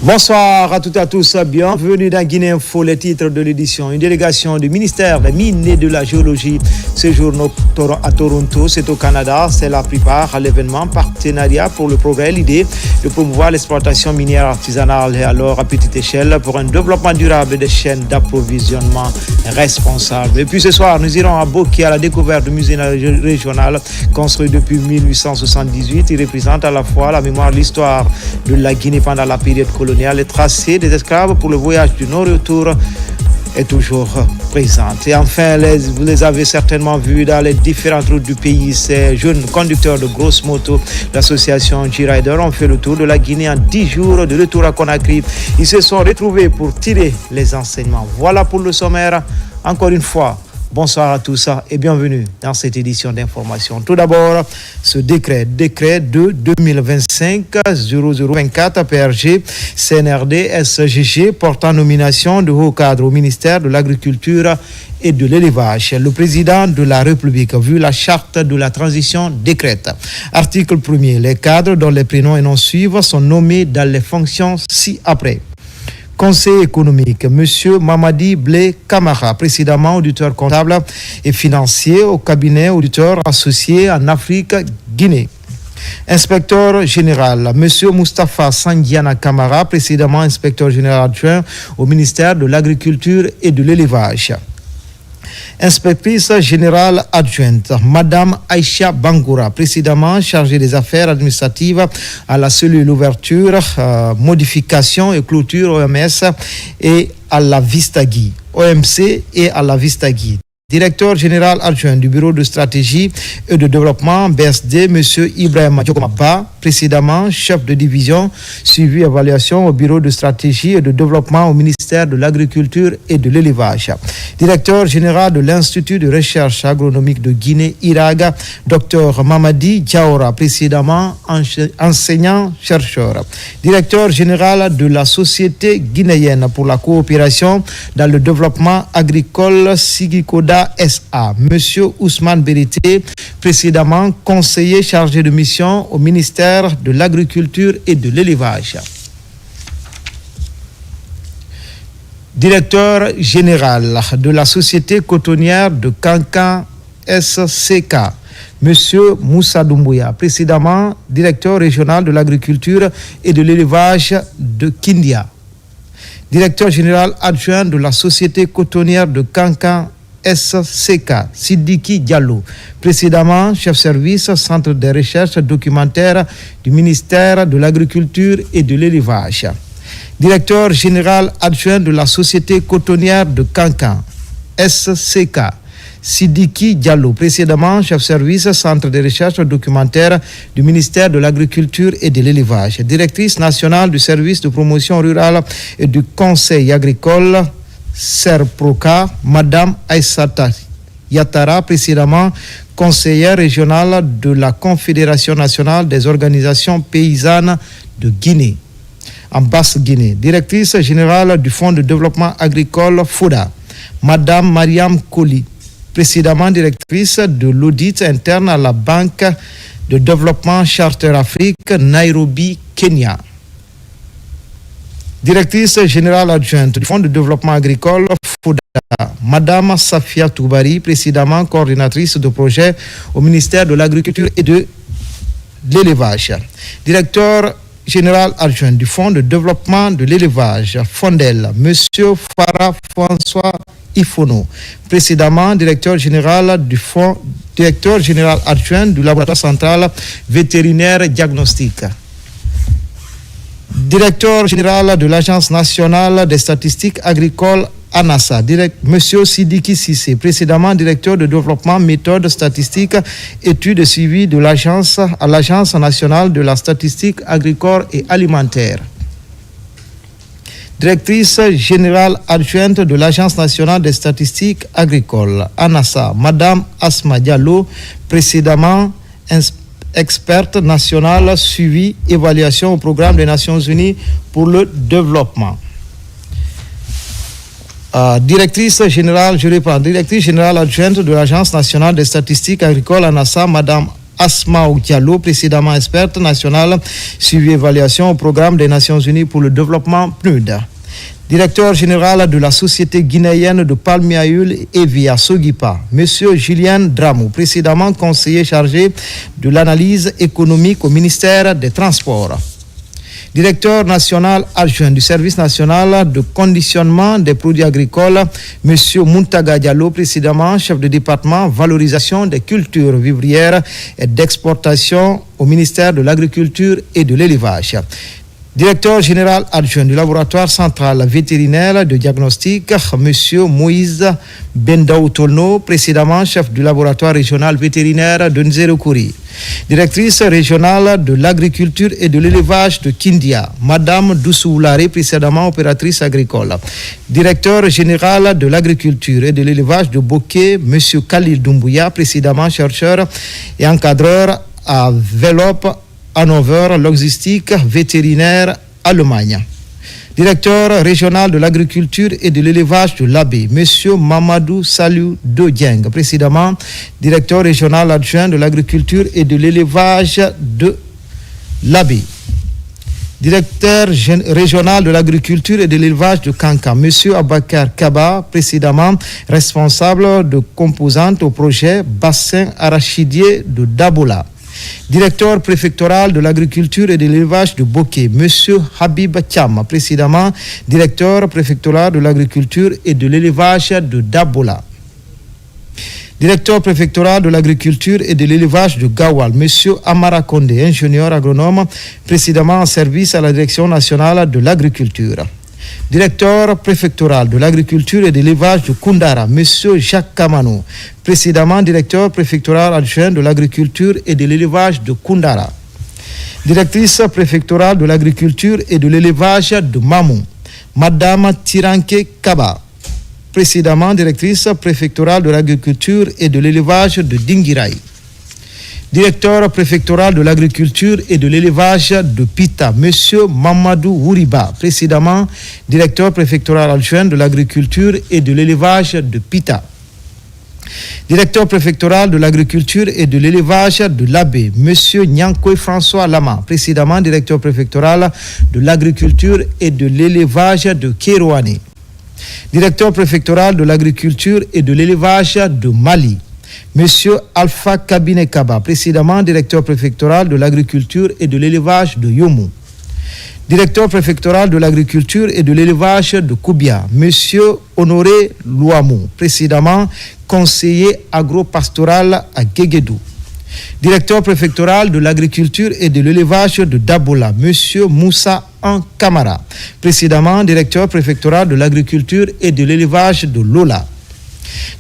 Bonsoir à toutes et à tous, bienvenue dans Guinée Info, les titres de l'édition. Une délégation du ministère des Mines et de la Géologie séjourne à Toronto, c'est au Canada. C'est la plupart à l'événement Partenariat pour le progrès, l'idée de promouvoir l'exploitation minière artisanale et alors à petite échelle pour un développement durable des chaînes d'approvisionnement responsables. Et puis ce soir, nous irons à Boki à la découverte du musée régional construit depuis 1878. Il représente à la fois la mémoire, l'histoire de la Guinée pendant la période coloniale. Les tracés des esclaves pour le voyage du non-retour est toujours présente. Et enfin, vous les avez certainement vus dans les différentes routes du pays. Ces jeunes conducteurs de grosses motos, l'association G-Rider, ont fait le tour de la Guinée en 10 jours de retour à Conakry. Ils se sont retrouvés pour tirer les enseignements. Voilà pour le sommaire. Encore une fois, bonsoir à tous et bienvenue dans cette édition d'information. Tout d'abord, ce décret de 2025-0024 PRG CNRD SGG portant nomination de haut cadre au ministère de l'Agriculture et de l'élevage. Le président de la République, vu la charte de la transition, décrète. Article 1er. Les cadres dont les prénoms et noms suivent sont nommés dans les fonctions ci-après. Conseil économique, M. Mamadi Blé Camara, précédemment auditeur comptable et financier au cabinet auditeur associé en Afrique, Guinée. Inspecteur général, M. Moustapha Sandiana Camara, précédemment inspecteur général adjoint au ministère de l'Agriculture et de l'Élevage. Inspectrice générale adjointe, Madame Aïcha Bangoura, précédemment chargée des affaires administratives à la cellule ouverture, modification et clôture OMS et à la Vistagui, OMC et à la Vistagui. Directeur général adjoint du bureau de stratégie et de développement BSD, M. Ibrahim Djokomaba, précédemment chef de division, suivi évaluation au bureau de stratégie et de développement au ministère de l'Agriculture et de l'Élevage. Directeur général de l'Institut de recherche agronomique de Guinée, IRAG, Dr Mamadi Diaora, précédemment enseignant-chercheur. Directeur général de la Société guinéenne pour la coopération dans le développement agricole Sigikoda SA, M. Ousmane Berité, précédemment conseiller chargé de mission au ministère de l'Agriculture et de l'Élevage. Directeur général de la Société cotonnière de Kankan SCK, M. Moussa Doumbouya, précédemment directeur régional de l'agriculture et de l'élevage de Kindia. Directeur général adjoint de la Société cotonnière de Kankan SCK, Sidiki Diallo, précédemment chef service centre de recherche documentaire du ministère de l'Agriculture et de l'Élevage. Directeur général adjoint de la Société cotonnière de Kankan, SCK, Sidiki Diallo, précédemment chef service centre de recherche documentaire du ministère de l'Agriculture et de l'Élevage. Directrice nationale du service de promotion rurale et du conseil agricole, Serproca, Madame Aïssata Yatara, précédemment conseillère régionale de la Confédération nationale des organisations paysannes de Guinée, en Basse-Guinée. Directrice générale du Fonds de développement agricole FODA, Madame Mariam Koli, précédemment directrice de l'audit interne à la Banque de développement Charter Afrique, Nairobi, Kenya. Directrice générale adjointe du Fonds de développement agricole FODA, Madame Safia Toubari, précédemment coordinatrice de projet au ministère de l'Agriculture et de l'Élevage. Directeur général adjoint du Fonds de développement de l'élevage, Fondel, Monsieur Farah François Ifono, précédemment directeur général du Fonds, directeur général adjoint du laboratoire central vétérinaire diagnostique. Directeur général de l'Agence nationale des statistiques agricoles ANASA, Monsieur Sidiki Sissé, précédemment directeur de développement méthode statistique, études et suivi de l'Agence nationale de la statistique agricole et alimentaire. Directrice générale adjointe de l'Agence nationale des statistiques agricoles ANASA, Madame Asma Diallo, précédemment experte nationale suivi évaluation au programme des Nations Unies pour le développement. Directrice générale adjointe de l'Agence nationale des statistiques agricoles ANASA, Madame Asma Diallo, précédemment experte nationale suivi évaluation au programme des Nations Unies pour le développement PNUD. Directeur général de la Société guinéenne de palmier à huile Evia Sogipa, M. Julien Dramou, précédemment conseiller chargé de l'analyse économique au ministère des Transports. Directeur national adjoint du service national de conditionnement des produits agricoles, M. Muntaga Diallo, précédemment chef de département valorisation des cultures vivrières et d'exportation au ministère de l'Agriculture et de l'Élevage. Directeur général adjoint du laboratoire central vétérinaire de diagnostic, M. Moïse Bendaoutolno, précédemment chef du laboratoire régional vétérinaire de Nzérokouri. Directrice régionale de l'agriculture et de l'élevage de Kindia, Madame Doussoularé, précédemment opératrice agricole. Directeur général de l'agriculture et de l'élevage de Bokeh, M. Khalil Doumbouya, précédemment chercheur et encadreur à Velop, Hannover, logistique vétérinaire, Allemagne. Directeur régional de l'agriculture et de l'élevage de l'Abbé, M. Mamadou Salou Dodieng, précédemment directeur régional adjoint de l'agriculture et de l'élevage de l'Abbé. Directeur régional de l'agriculture et de l'élevage de Kanka, M. Abakar Kaba, précédemment responsable de composantes au projet bassin arachidier de Dabola. Directeur préfectoral de l'agriculture et de l'élevage de Bokeh, M. Habib Thiam, précédemment directeur préfectoral de l'agriculture et de l'élevage de Dabola. Directeur préfectoral de l'agriculture et de l'élevage de Gawal, M. Amara Kondé, ingénieur agronome, précédemment en service à la direction nationale de l'agriculture. Directeur préfectoral de l'agriculture et de l'élevage de Koundara, M. Jacques Kamano, précédemment directeur préfectoral adjoint de l'agriculture et de l'élevage de Koundara. Directrice préfectorale de l'agriculture et de l'élevage de Mamou, Madame Tiranke Kaba, précédemment directrice préfectorale de l'agriculture et de l'élevage de Dingirai. Directeur préfectoral de l'agriculture et de l'élevage de Pita, M. Mamadou Wouriba, précédemment directeur préfectoral adjoint de l'agriculture et de l'élevage de Pita. Directeur préfectoral de l'agriculture et de l'élevage de l'Abbé, M. Nyankwe François Lama, précédemment directeur préfectoral de l'agriculture et de l'élevage de Kérouane. Directeur préfectoral de l'agriculture et de l'élevage de Mali, Monsieur Alpha Kabine Kaba, précédemment directeur préfectoral de l'agriculture et de l'élevage de Yomu. Directeur préfectoral de l'agriculture et de l'élevage de Koubia, Monsieur Honoré Louamou, précédemment conseiller agropastoral à Guéguédou. Directeur préfectoral de l'agriculture et de l'élevage de Dabola, Monsieur Moussa Kamara, précédemment directeur préfectoral de l'agriculture et de l'élevage de Lola.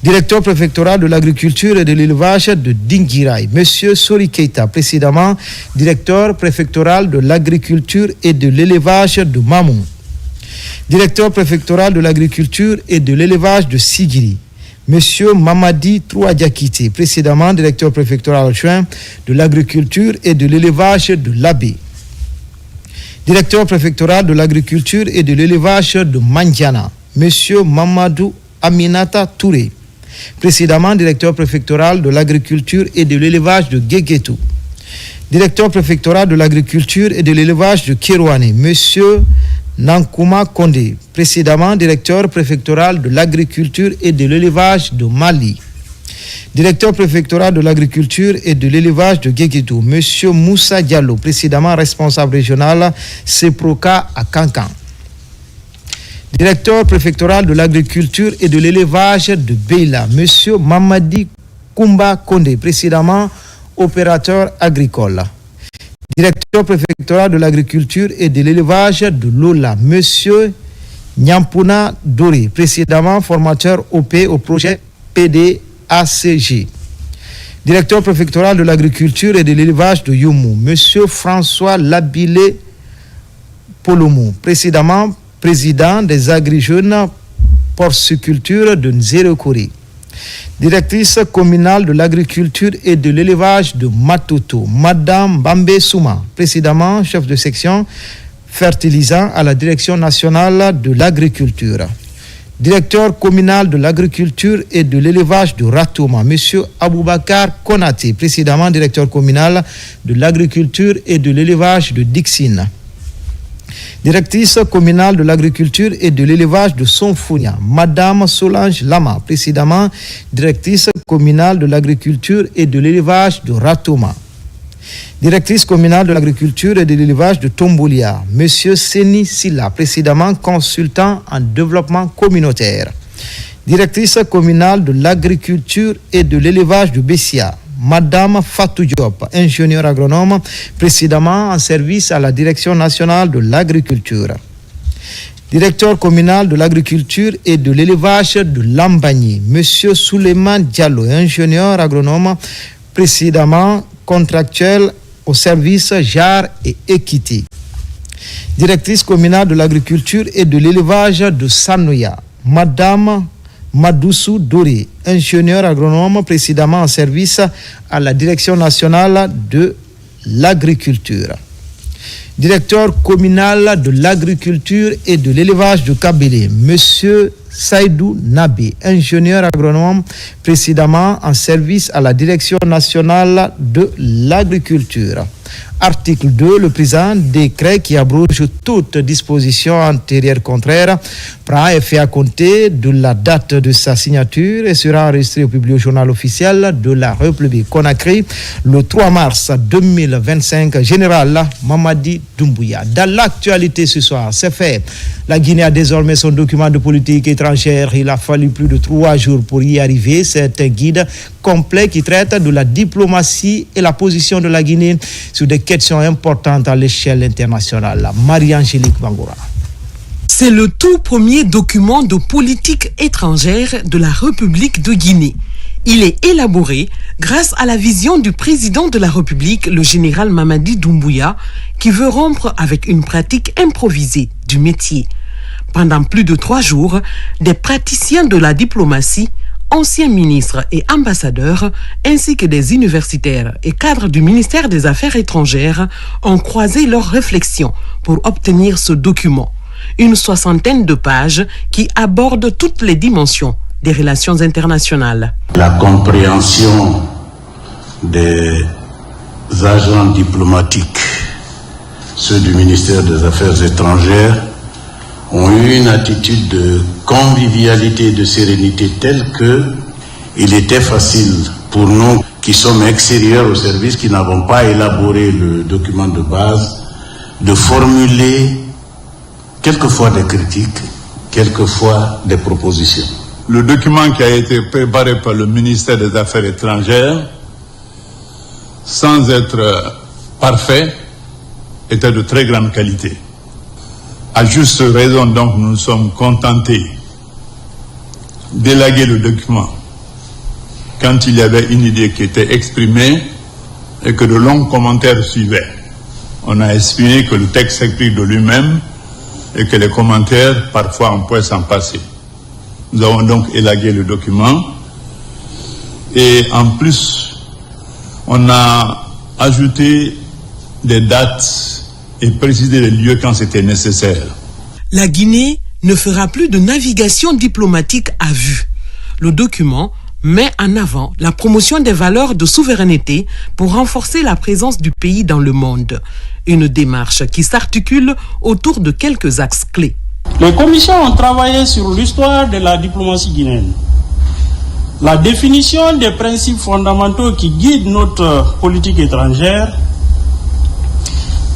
Directeur préfectoral de l'agriculture et de l'élevage de Dingirai, M. Sori Keita, précédemment directeur préfectoral de l'agriculture et de l'élevage de Mamou. Directeur préfectoral de l'agriculture et de l'élevage de Sigiri, M. Mamadi Trouadiakiti, précédemment directeur préfectoral adjoint de l'agriculture et de l'élevage de l'Abbé. Directeur préfectoral de l'agriculture et de l'élevage de Mandiana, M. Mamadou Aminata Touré, précédemment directeur préfectoral de l'agriculture et de l'élevage de Guéguétou. Directeur préfectoral de l'agriculture et de l'élevage de Kérouane, M. Nankouma Kondé, précédemment directeur préfectoral de l'agriculture et de l'élevage de Mali. Directeur préfectoral de l'agriculture et de l'élevage de Guéguétou, M. Moussa Diallo, précédemment responsable régional CEPROCA à Kankan. Directeur préfectoral de l'agriculture et de l'élevage de Beila, M. Mamadi Koumba Kondé, précédemment opérateur agricole. Directeur préfectoral de l'agriculture et de l'élevage de Lola, M. Nyampuna Dori, précédemment formateur OP au projet PDACG. Directeur préfectoral de l'agriculture et de l'élevage de Youmou, M. François Labilé Polomou, précédemment président des Agri-Jeunes Porciculture de Nzérokouri. Directrice communale de l'agriculture et de l'élevage de Matoto, Madame Bambé Souma, précédemment chef de section fertilisant à la direction nationale de l'agriculture. Directeur communal de l'agriculture et de l'élevage de Ratouma, M. Aboubakar Konaté, précédemment directeur communal de l'agriculture et de l'élevage de Dixine. Directrice communale de l'agriculture et de l'élevage de Sonfounia, Madame Solange Lama, précédemment directrice communale de l'agriculture et de l'élevage de Ratouma. Directrice communale de l'agriculture et de l'élevage de Tomboulia, M. Seni Silla, précédemment consultant en développement communautaire. Directrice communale de l'agriculture et de l'élevage de Bessia, Madame Fatou Diop, ingénieure agronome, précédemment en service à la Direction nationale de l'agriculture. Directeur communal de l'agriculture et de l'élevage de Lambagny, M. Souleymane Diallo, ingénieur agronome, précédemment contractuel au service JAR et Équité. Directrice communale de l'agriculture et de l'élevage de Sanoya, Madame Madoussou Doré, ingénieur agronome, précédemment en service à la Direction nationale de l'agriculture. Directeur communal de l'agriculture et de l'élevage de Kabylie, M. Saïdou Nabi, ingénieur agronome, précédemment en service à la Direction nationale de l'agriculture. Article 2, le présent décret qui abroge toute disposition antérieure contraire prend effet à compter de la date de sa signature et sera enregistré au public au journal officiel de la République Conakry le 3 mars 2025. Général Mamadi Doumbouya. Dans l'actualité ce soir, c'est fait. La Guinée a désormais son document de politique étrangère. Il a fallu plus de 3 jours pour y arriver. C'est un guide complet qui traite de la diplomatie et la position de la Guinée sur des questions importantes à l'échelle internationale. Marie-Angélique Bangoura. C'est le tout premier document de politique étrangère de la République de Guinée. Il est élaboré grâce à la vision du président de la République, le général Mamadi Doumbouya, qui veut rompre avec une pratique improvisée du métier. Pendant plus de 3 jours, des praticiens de la diplomatie, anciens ministres et ambassadeurs, ainsi que des universitaires et cadres du ministère des Affaires étrangères ont croisé leurs réflexions pour obtenir ce document. Une 60aine de pages qui abordent toutes les dimensions des relations internationales. La compréhension des agents diplomatiques, ceux du ministère des Affaires étrangères, ont eu une attitude de convivialité et de sérénité telle que il était facile pour nous qui sommes extérieurs au service, qui n'avons pas élaboré le document de base, de formuler quelquefois des critiques, quelquefois des propositions. Le document qui a été préparé par le ministère des Affaires étrangères, sans être parfait, était de très grande qualité. À juste raison, donc, nous nous sommes contentés d'élaguer le document quand il y avait une idée qui était exprimée et que de longs commentaires suivaient. On a estimé que le texte s'explique de lui-même et que les commentaires, parfois, on pouvait s'en passer. Nous avons donc élagué le document et en plus, on a ajouté des dates et précisé les lieux quand c'était nécessaire. La Guinée ne fera plus de navigation diplomatique à vue. Le document met en avant la promotion des valeurs de souveraineté pour renforcer la présence du pays dans le monde. Une démarche qui s'articule autour de quelques axes clés. Les commissions ont travaillé sur l'histoire de la diplomatie guinéenne, la définition des principes fondamentaux qui guident notre politique étrangère.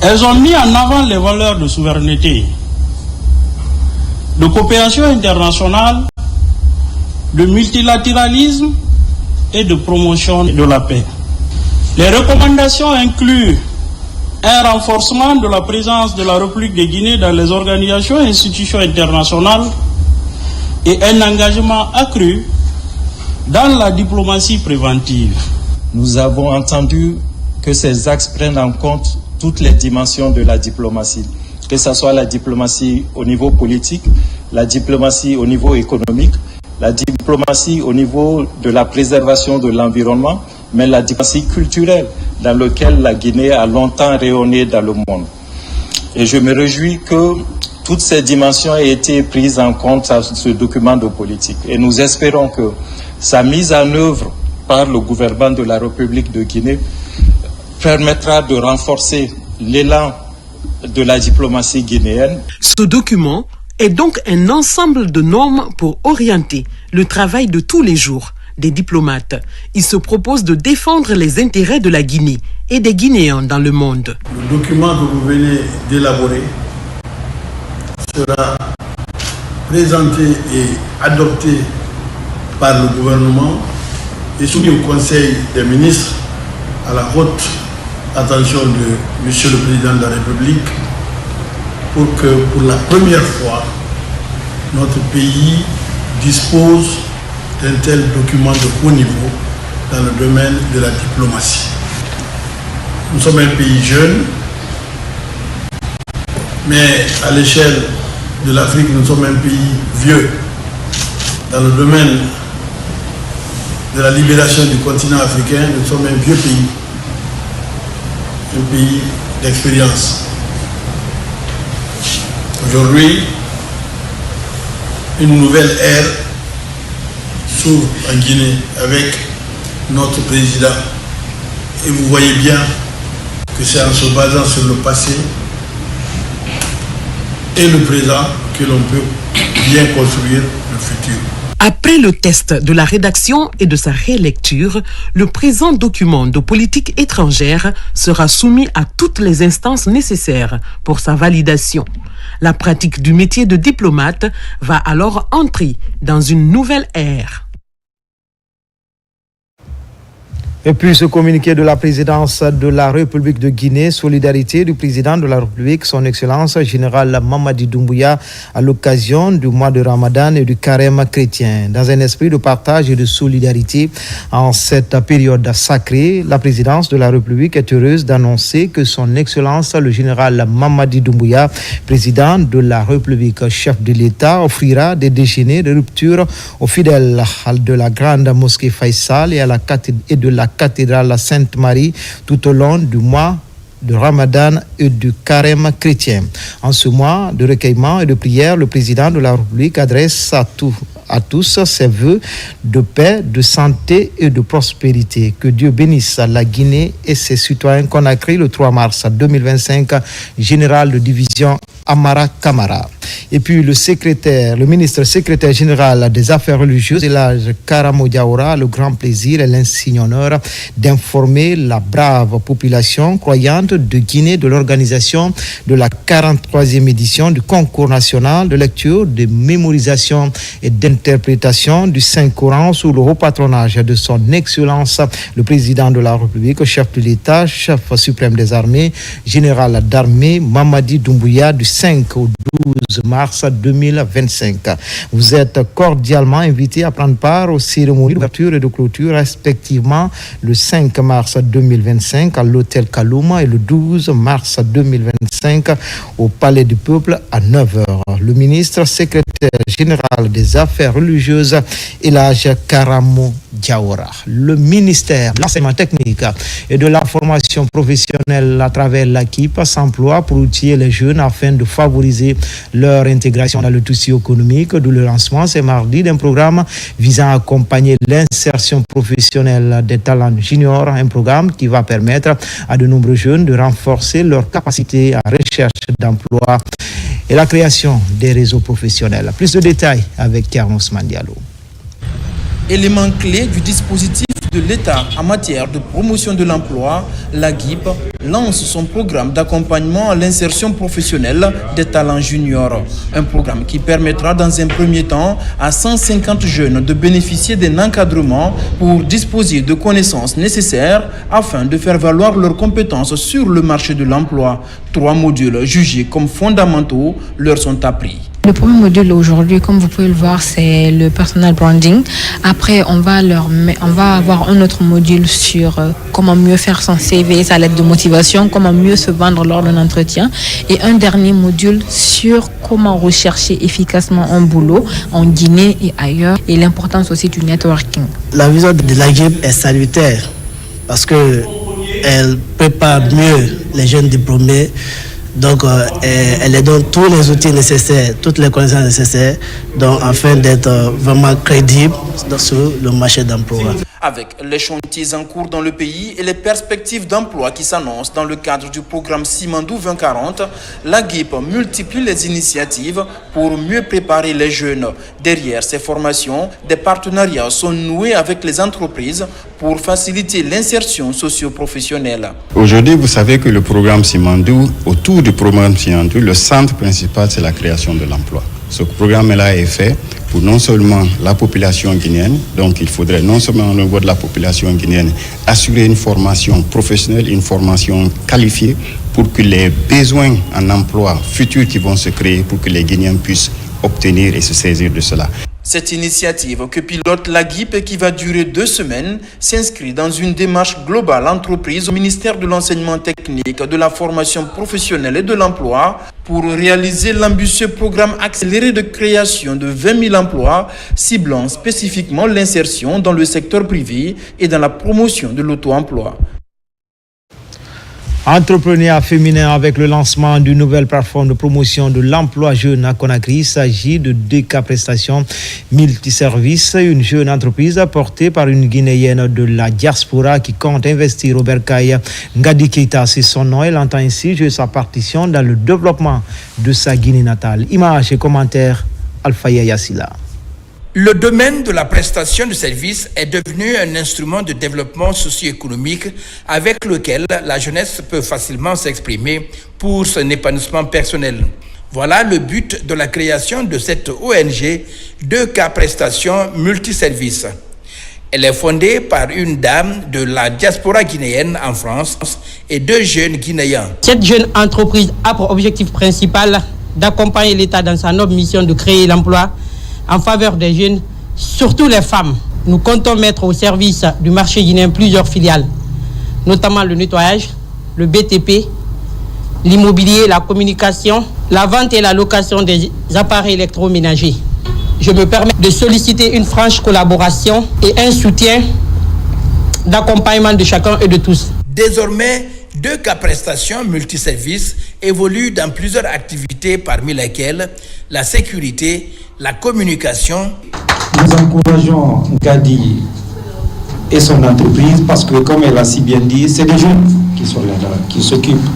Elles ont mis en avant les valeurs de souveraineté, de coopération internationale, de multilatéralisme et de promotion de la paix. Les recommandations incluent un renforcement de la présence de la République de Guinée dans les organisations et institutions internationales et un engagement accru dans la diplomatie préventive. Nous avons entendu que ces axes prennent en compte toutes les dimensions de la diplomatie, que ce soit la diplomatie au niveau politique, la diplomatie au niveau économique, la diplomatie au niveau de la préservation de l'environnement, mais la diplomatie culturelle dans laquelle la Guinée a longtemps rayonné dans le monde. Et je me réjouis que toutes ces dimensions aient été prises en compte dans ce document de politique. Et nous espérons que sa mise en œuvre par le gouvernement de la République de Guinée permettra de renforcer l'élan de la diplomatie guinéenne. Ce document est donc un ensemble de normes pour orienter le travail de tous les jours des diplomates. Il se propose de défendre les intérêts de la Guinée et des Guinéens dans le monde. Le document que vous venez d'élaborer sera présenté et adopté par le gouvernement et soumis au Conseil des ministres à la haute attention de Monsieur le Président de la République pour que pour la première fois notre pays dispose d'un tel document de haut niveau dans le domaine de la diplomatie. Nous sommes un pays jeune, mais à l'échelle de l'Afrique, nous sommes un pays vieux. Dans le domaine de la libération du continent africain, nous sommes un vieux pays, un pays d'expérience. Aujourd'hui, une nouvelle ère s'ouvre en Guinée avec notre président. Et vous voyez bien que c'est en se basant sur le passé et le présent que l'on peut bien construire le futur. Après le test de la rédaction et de sa rélecture, le présent document de politique étrangère sera soumis à toutes les instances nécessaires pour sa validation. La pratique du métier de diplomate va alors entrer dans une nouvelle ère. Et puis ce communiqué de la présidence de la République de Guinée, solidarité du président de la République, son Excellence général Mamadi Doumbouya, à l'occasion du mois de Ramadan et du carême chrétien. Dans un esprit de partage et de solidarité en cette période sacrée, la présidence de la République est heureuse d'annoncer que son Excellence le général Mamadi Doumbouya, président de la République, chef de l'État, offrira des déjeuners de rupture aux fidèles de la grande mosquée Faisal et de la cathédrale Sainte-Marie tout au long du mois de Ramadan et du carême chrétien. En ce mois de recueillement et de prière, le président de la République adresse à tous ses vœux de paix, de santé et de prospérité. Que Dieu bénisse la Guinée et ses citoyens. Conakry le 3 mars 2025, général de division Amara Kamara. Et puis le ministre secrétaire général des Affaires religieuses, Elhadji Karamo Diawara, a le grand plaisir et l'insigne honneur d'informer la brave population croyante de Guinée de l'organisation de la 43e édition du concours national de lecture, de mémorisation et d'interprétation du Saint-Coran sous le haut patronage de son Excellence le président de la République, chef de l'État, chef suprême des armées, général d'armée Mamadi Doumbouya, du 5 au 12 mars 2025. Vous êtes cordialement invités à prendre part aux cérémonies d'ouverture et de clôture, respectivement le 5 mars 2025 à l'hôtel Kalouma et le 12 mars 2025 au Palais du Peuple à 9h. Le ministre secrétaire général des Affaires religieuses, Elhadji Karamo Diawara. Le ministère de l'enseignement technique et de la formation professionnelle à travers l'AKIP s'emploie pour outiller les jeunes afin de favoriser leur intégration dans le tissu économique, d'où le lancement ce mardi d'un programme visant à accompagner l'insertion professionnelle des talents juniors, un programme qui va permettre à de nombreux jeunes de renforcer leur capacité à recherche d'emploi et la création des réseaux professionnels. Plus de détails avec Thierno Ousmane Diallo. Élément clé du dispositif de l'État en matière de promotion de l'emploi, l'AGIP lance son programme d'accompagnement à l'insertion professionnelle des talents juniors. Un programme qui permettra dans un premier temps à 150 jeunes de bénéficier d'un encadrement pour disposer de connaissances nécessaires afin de faire valoir leurs compétences sur le marché de l'emploi. 3 modules jugés comme fondamentaux leur sont appris. Le premier module aujourd'hui, comme vous pouvez le voir, c'est le personal branding. Après, on va avoir un autre module sur comment mieux faire son CV, sa lettre de motivation, comment mieux se vendre lors d'un entretien. Et un dernier module sur comment rechercher efficacement un boulot en Guinée et ailleurs. Et l'importance aussi du networking. La vision de l'AGIP est salutaire parce qu'elle prépare mieux les jeunes diplômés Donc, elle les donne tous les outils nécessaires, toutes les connaissances nécessaires, donc, afin d'être vraiment crédible sur le marché d'emploi. Avec les chantiers en cours dans le pays et les perspectives d'emploi qui s'annoncent dans le cadre du programme Simandou 2040, la GIP multiplie les initiatives pour mieux préparer les jeunes. Derrière ces formations, des partenariats sont noués avec les entreprises pour faciliter l'insertion socio-professionnelle. Aujourd'hui, vous savez que le programme Simandou, autour du programme Simandou, le centre principal, c'est la création de l'emploi. Ce programme-là est fait pour non seulement la population guinéenne, donc il faudrait non seulement au niveau de la population guinéenne assurer une formation professionnelle, une formation qualifiée pour que les besoins en emploi futurs qui vont se créer, pour que les Guinéens puissent obtenir et se saisir de cela. Cette initiative que pilote la GIP et qui va durer 2 semaines s'inscrit dans une démarche globale entreprise au ministère de l'Enseignement technique, de la formation professionnelle et de l'emploi pour réaliser l'ambitieux programme accéléré de création de 20 000 emplois ciblant spécifiquement l'insertion dans le secteur privé et dans la promotion de l'auto-emploi. Entrepreneur féminin avec le lancement d'une nouvelle plateforme de promotion de l'emploi jeune à Conakry. Il s'agit de DK Prestations Multiservices, une jeune entreprise portée par une Guinéenne de la diaspora qui compte investir au bercail. Ngadi Keita, c'est son nom. Elle entend ainsi jouer sa partition dans le développement de sa Guinée natale. Images et commentaires, Alfaya Yassila. Le domaine de la prestation de services est devenu un instrument de développement socio-économique avec lequel la jeunesse peut facilement s'exprimer pour son épanouissement personnel. Voilà le but de la création de cette ONG 2K Prestations Multiservices. Elle est fondée par une dame de la diaspora guinéenne en France et 2 jeunes Guinéens. Cette jeune entreprise a pour objectif principal d'accompagner l'État dans sa noble mission de créer l'emploi en faveur des jeunes, surtout les femmes. Nous comptons mettre au service du marché guinéen plusieurs filiales, notamment le nettoyage, le BTP, l'immobilier, la communication, la vente et la location des appareils électroménagers. Je me permets de solliciter une franche collaboration et un soutien d'accompagnement de chacun et de tous. Désormais, 2K Prestations Multiservices évoluent dans plusieurs activités, parmi lesquelles la sécurité, la communication. Nous encourageons Ngadi et son entreprise parce que, comme elle a si bien dit, c'est des jeunes qui sont là, qui s'occupent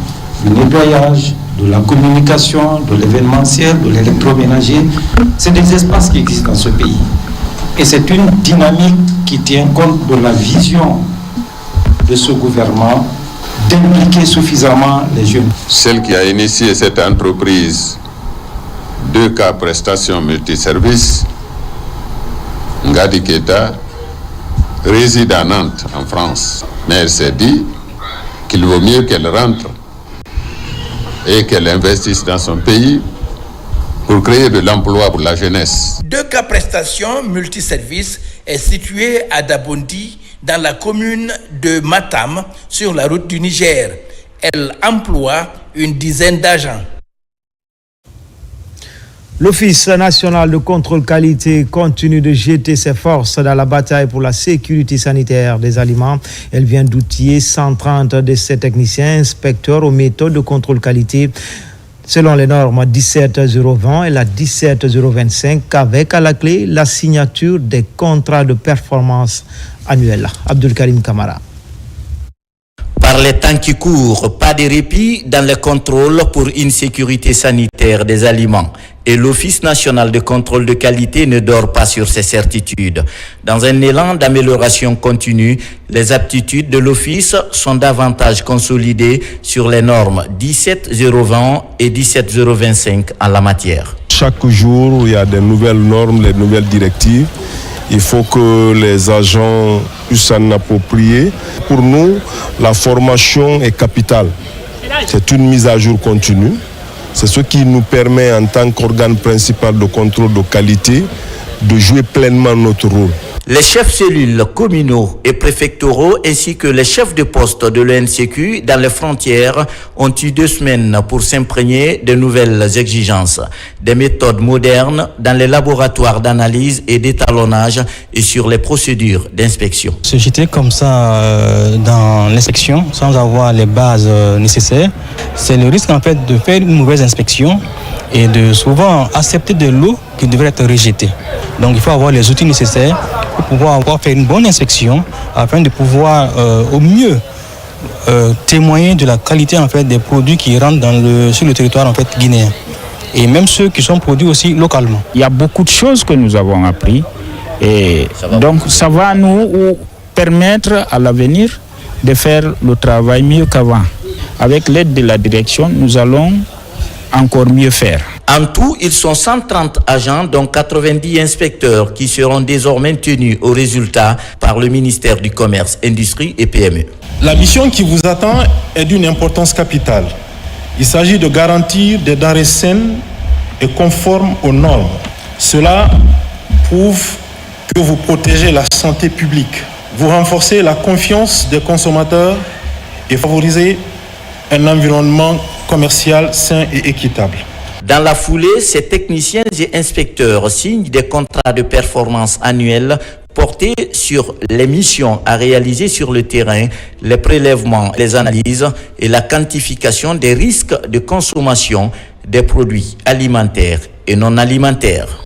du nettoyage, de la communication, de l'événementiel, de l'électroménager. C'est des espaces qui existent dans ce pays. Et c'est une dynamique qui tient compte de la vision de ce gouvernement d'impliquer suffisamment les jeunes. Celle qui a initié cette entreprise 2K Prestations Multiservices, Ngadi Keita, réside à Nantes, en France. Mais elle s'est dit qu'il vaut mieux qu'elle rentre et qu'elle investisse dans son pays pour créer de l'emploi pour la jeunesse. 2K Prestations Multiservices est située à Dabondi, dans la commune de Matam, sur la route du Niger. Elle emploie une dizaine d'agents. L'Office national de contrôle qualité continue de jeter ses forces dans la bataille pour la sécurité sanitaire des aliments. Elle vient d'outiller 130 de ses techniciens inspecteurs aux méthodes de contrôle qualité selon les normes 17020 et la 17025, avec à la clé la signature des contrats de performance annuels. Abdul Karim Kamara. Par les temps qui courent, pas de répit dans les contrôles pour une sécurité sanitaire des aliments. Et l'Office national de contrôle de qualité ne dort pas sur ses certitudes. Dans un élan d'amélioration continue, les aptitudes de l'Office sont davantage consolidées sur les normes 17020 et 17025 en la matière. Chaque jour, il y a des nouvelles normes, des nouvelles directives. Il faut que les agents puissent s'en approprier. Pour nous, la formation est capitale. C'est une mise à jour continue. C'est ce qui nous permet, en tant qu'organe principal de contrôle de qualité, de jouer pleinement notre rôle. Les chefs cellules communaux et préfectoraux ainsi que les chefs de poste de l'ONCQ dans les frontières ont eu 2 semaines pour s'imprégner de nouvelles exigences, des méthodes modernes dans les laboratoires d'analyse et d'étalonnage et sur les procédures d'inspection. Se jeter comme ça dans l'inspection sans avoir les bases nécessaires, c'est le risque en fait de faire une mauvaise inspection et de souvent accepter de l'eau qui devrait être rejetée. Donc il faut avoir les outils nécessaires pour pouvoir faire une bonne inspection afin de pouvoir au mieux témoigner de la qualité en fait des produits qui rentrent sur le territoire en fait guinéen et même ceux qui sont produits aussi localement. Il y a beaucoup de choses que nous avons appris et donc ça va nous permettre à l'avenir de faire le travail mieux qu'avant. Avec l'aide de la direction, nous allons encore mieux faire. En tout, ils sont 130 agents, dont 90 inspecteurs qui seront désormais tenus au résultat par le ministère du Commerce, Industrie et PME. La mission qui vous attend est d'une importance capitale. Il s'agit de garantir des denrées saines et conformes aux normes. Cela prouve que vous protégez la santé publique, vous renforcez la confiance des consommateurs et favorisez un environnement commercial sain et équitable. Dans la foulée, ces techniciens et inspecteurs signent des contrats de performance annuels portés sur les missions à réaliser sur le terrain, les prélèvements, les analyses et la quantification des risques de consommation des produits alimentaires et non alimentaires.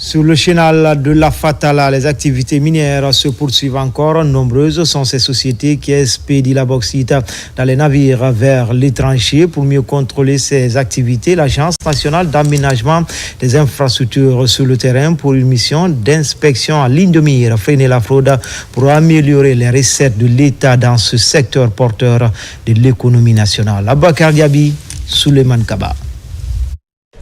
Sur le chenal de la Fatala, les activités minières se poursuivent encore. Nombreuses sont ces sociétés qui expédient la bauxite dans les navires vers les tranchées. Pour mieux contrôler ces activités, l'Agence nationale d'aménagement des infrastructures sur le terrain pour une mission d'inspection en ligne de mire, freiner la fraude pour améliorer les recettes de l'État dans ce secteur porteur de l'économie nationale. Abakar Diaby, Souleymane Kaba.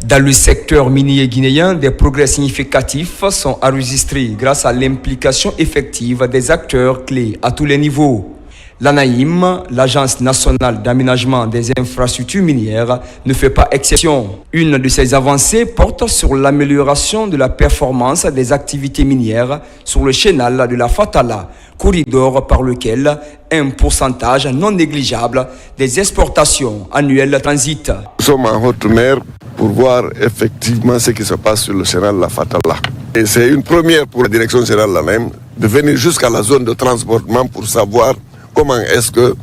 Dans le secteur minier guinéen, des progrès significatifs sont enregistrés grâce à l'implication effective des acteurs clés à tous les niveaux. L'ANAIM, l'Agence nationale d'aménagement des infrastructures minières, ne fait pas exception. Une de ces avancées porte sur l'amélioration de la performance des activités minières sur le chenal de la Fatala, corridor par lequel un pourcentage non négligeable des exportations annuelles transitent. Nous sommes en haute mer pour voir effectivement ce qui se passe sur le chenal de la Fatala. Et c'est une première pour la direction générale de l'ANAIM de venir jusqu'à la zone de transportement pour savoir comment est-ce que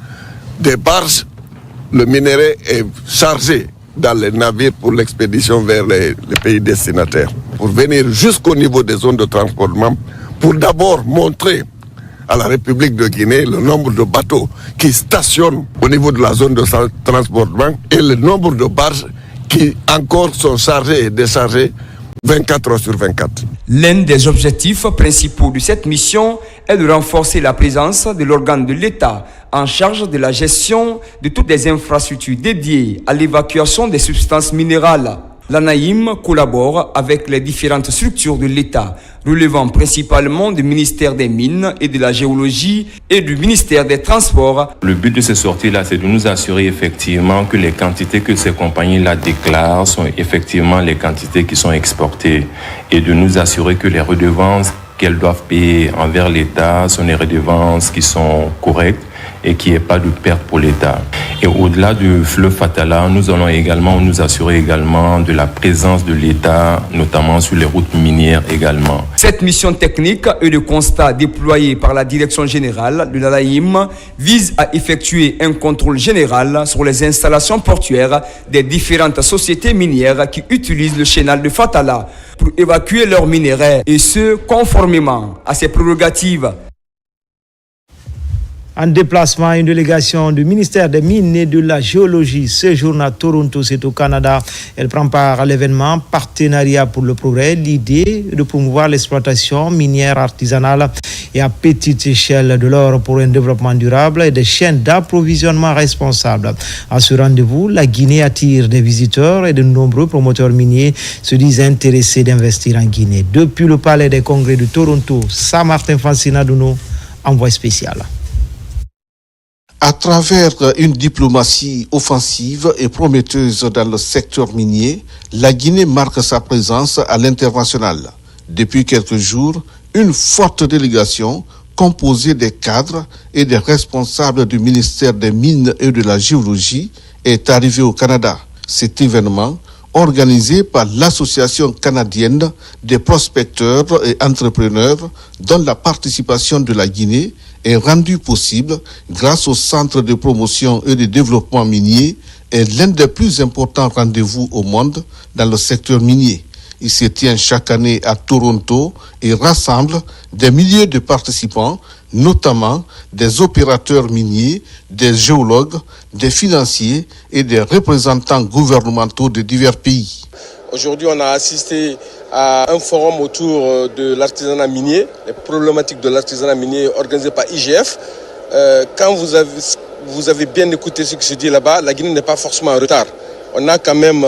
des barges, le minerai est chargé dans les navires pour l'expédition vers les pays destinataires. Pour venir jusqu'au niveau des zones de transportement, pour d'abord montrer à la République de Guinée le nombre de bateaux qui stationnent au niveau de la zone de transportement et le nombre de barges qui encore sont chargées et déchargées 24 heures sur 24. L'un des objectifs principaux de cette mission est de renforcer la présence de l'organe de l'État en charge de la gestion de toutes les infrastructures dédiées à l'évacuation des substances minérales. L'ANAIM collabore avec les différentes structures de l'État, relevant principalement du ministère des Mines et de la Géologie et du ministère des Transports. Le but de ces sorties-là, c'est de nous assurer effectivement que les quantités que ces compagnies-là déclarent sont effectivement les quantités qui sont exportées et de nous assurer que les redevances qu'elles doivent payer envers l'État sont des redevances qui sont correctes et qu'il n'y ait pas de perte pour l'État. Et au-delà du fleuve Fatala, nous allons également nous assurer également de la présence de l'État, notamment sur les routes minières également. Cette mission technique et le constat déployé par la direction générale de l'ANAIM vise à effectuer un contrôle général sur les installations portuaires des différentes sociétés minières qui utilisent le chenal de Fatala pour évacuer leurs minerais et ce, conformément à ses prérogatives. En déplacement, une délégation du ministère des Mines et de la Géologie séjourne à Toronto, c'est au Canada. Elle prend part à l'événement Partenariat pour le progrès. L'idée est de promouvoir l'exploitation minière artisanale et à petite échelle de l'or pour un développement durable et des chaînes d'approvisionnement responsables. À ce rendez-vous, la Guinée attire des visiteurs et de nombreux promoteurs miniers se disent intéressés d'investir en Guinée. Depuis le Palais des Congrès de Toronto, Saint-Martin Fancinadouno, envoyé spécial. À travers une diplomatie offensive et prometteuse dans le secteur minier, la Guinée marque sa présence à l'international. Depuis quelques jours, une forte délégation composée des cadres et des responsables du ministère des Mines et de la Géologie est arrivée au Canada. Cet événement, organisé par l'Association canadienne des prospecteurs et entrepreneurs, dont la participation de la Guinée est rendue possible grâce au Centre de promotion et de développement minier, est l'un des plus importants rendez-vous au monde dans le secteur minier. Il se tient chaque année à Toronto et rassemble des milliers de participants, notamment des opérateurs miniers, des géologues, des financiers et des représentants gouvernementaux de divers pays. Aujourd'hui, on a assisté à un forum autour de l'artisanat minier, les problématiques de l'artisanat minier organisé par IGF. Quand vous avez bien écouté ce qui se dit là-bas, la Guinée n'est pas forcément en retard. On a quand même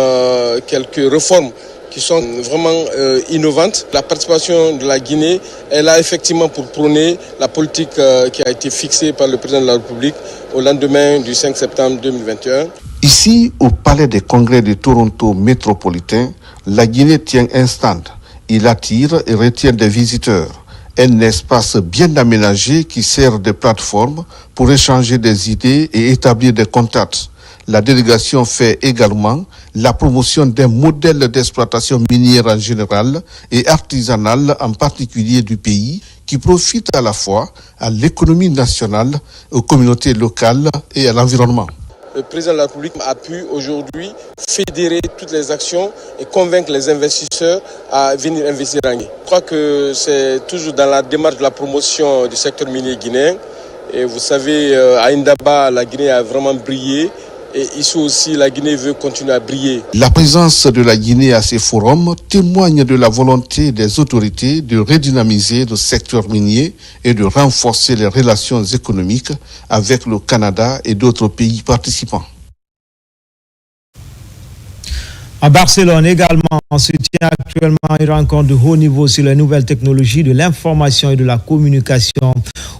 quelques réformes qui sont vraiment innovantes. La participation de la Guinée est là effectivement pour prôner la politique qui a été fixée par le président de la République au lendemain du 5 septembre 2021. Ici, au Palais des Congrès de Toronto métropolitain, la Guinée tient un stand. Il attire et retient des visiteurs. Un espace bien aménagé qui sert de plateforme pour échanger des idées et établir des contacts. La délégation fait également la promotion d'un modèle d'exploitation minière en général et artisanale en particulier du pays qui profite à la fois à l'économie nationale, aux communautés locales et à l'environnement. Le président de la République a pu aujourd'hui fédérer toutes les actions et convaincre les investisseurs à venir investir en Guinée. Je crois que c'est toujours dans la démarche de la promotion du secteur minier guinéen. Et vous savez, à Indaba, la Guinée a vraiment brillé. Et ici aussi, la Guinée veut continuer à briller. La présence de la Guinée à ces forums témoigne de la volonté des autorités de redynamiser le secteur minier et de renforcer les relations économiques avec le Canada et d'autres pays participants. À Barcelone également, on se tient actuellement une rencontre de haut niveau sur les nouvelles technologies de l'information et de la communication.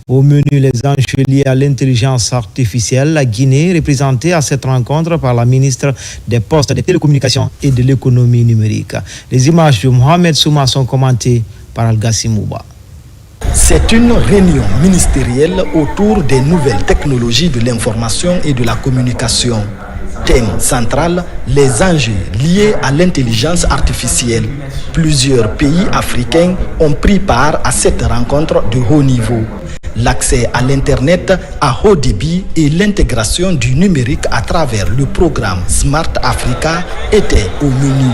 Au menu, les enjeux liés à l'intelligence artificielle. La Guinée, représentée à cette rencontre par la ministre des Postes, des Télécommunications et de l'économie numérique. Les images de Mohamed Souma sont commentées par Al-Gassim Mouba. C'est une réunion ministérielle autour des nouvelles technologies de l'information et de la communication. Thème central, les enjeux liés à l'intelligence artificielle. Plusieurs pays africains ont pris part à cette rencontre de haut niveau. L'accès à l'Internet à haut débit et l'intégration du numérique à travers le programme Smart Africa étaient au menu.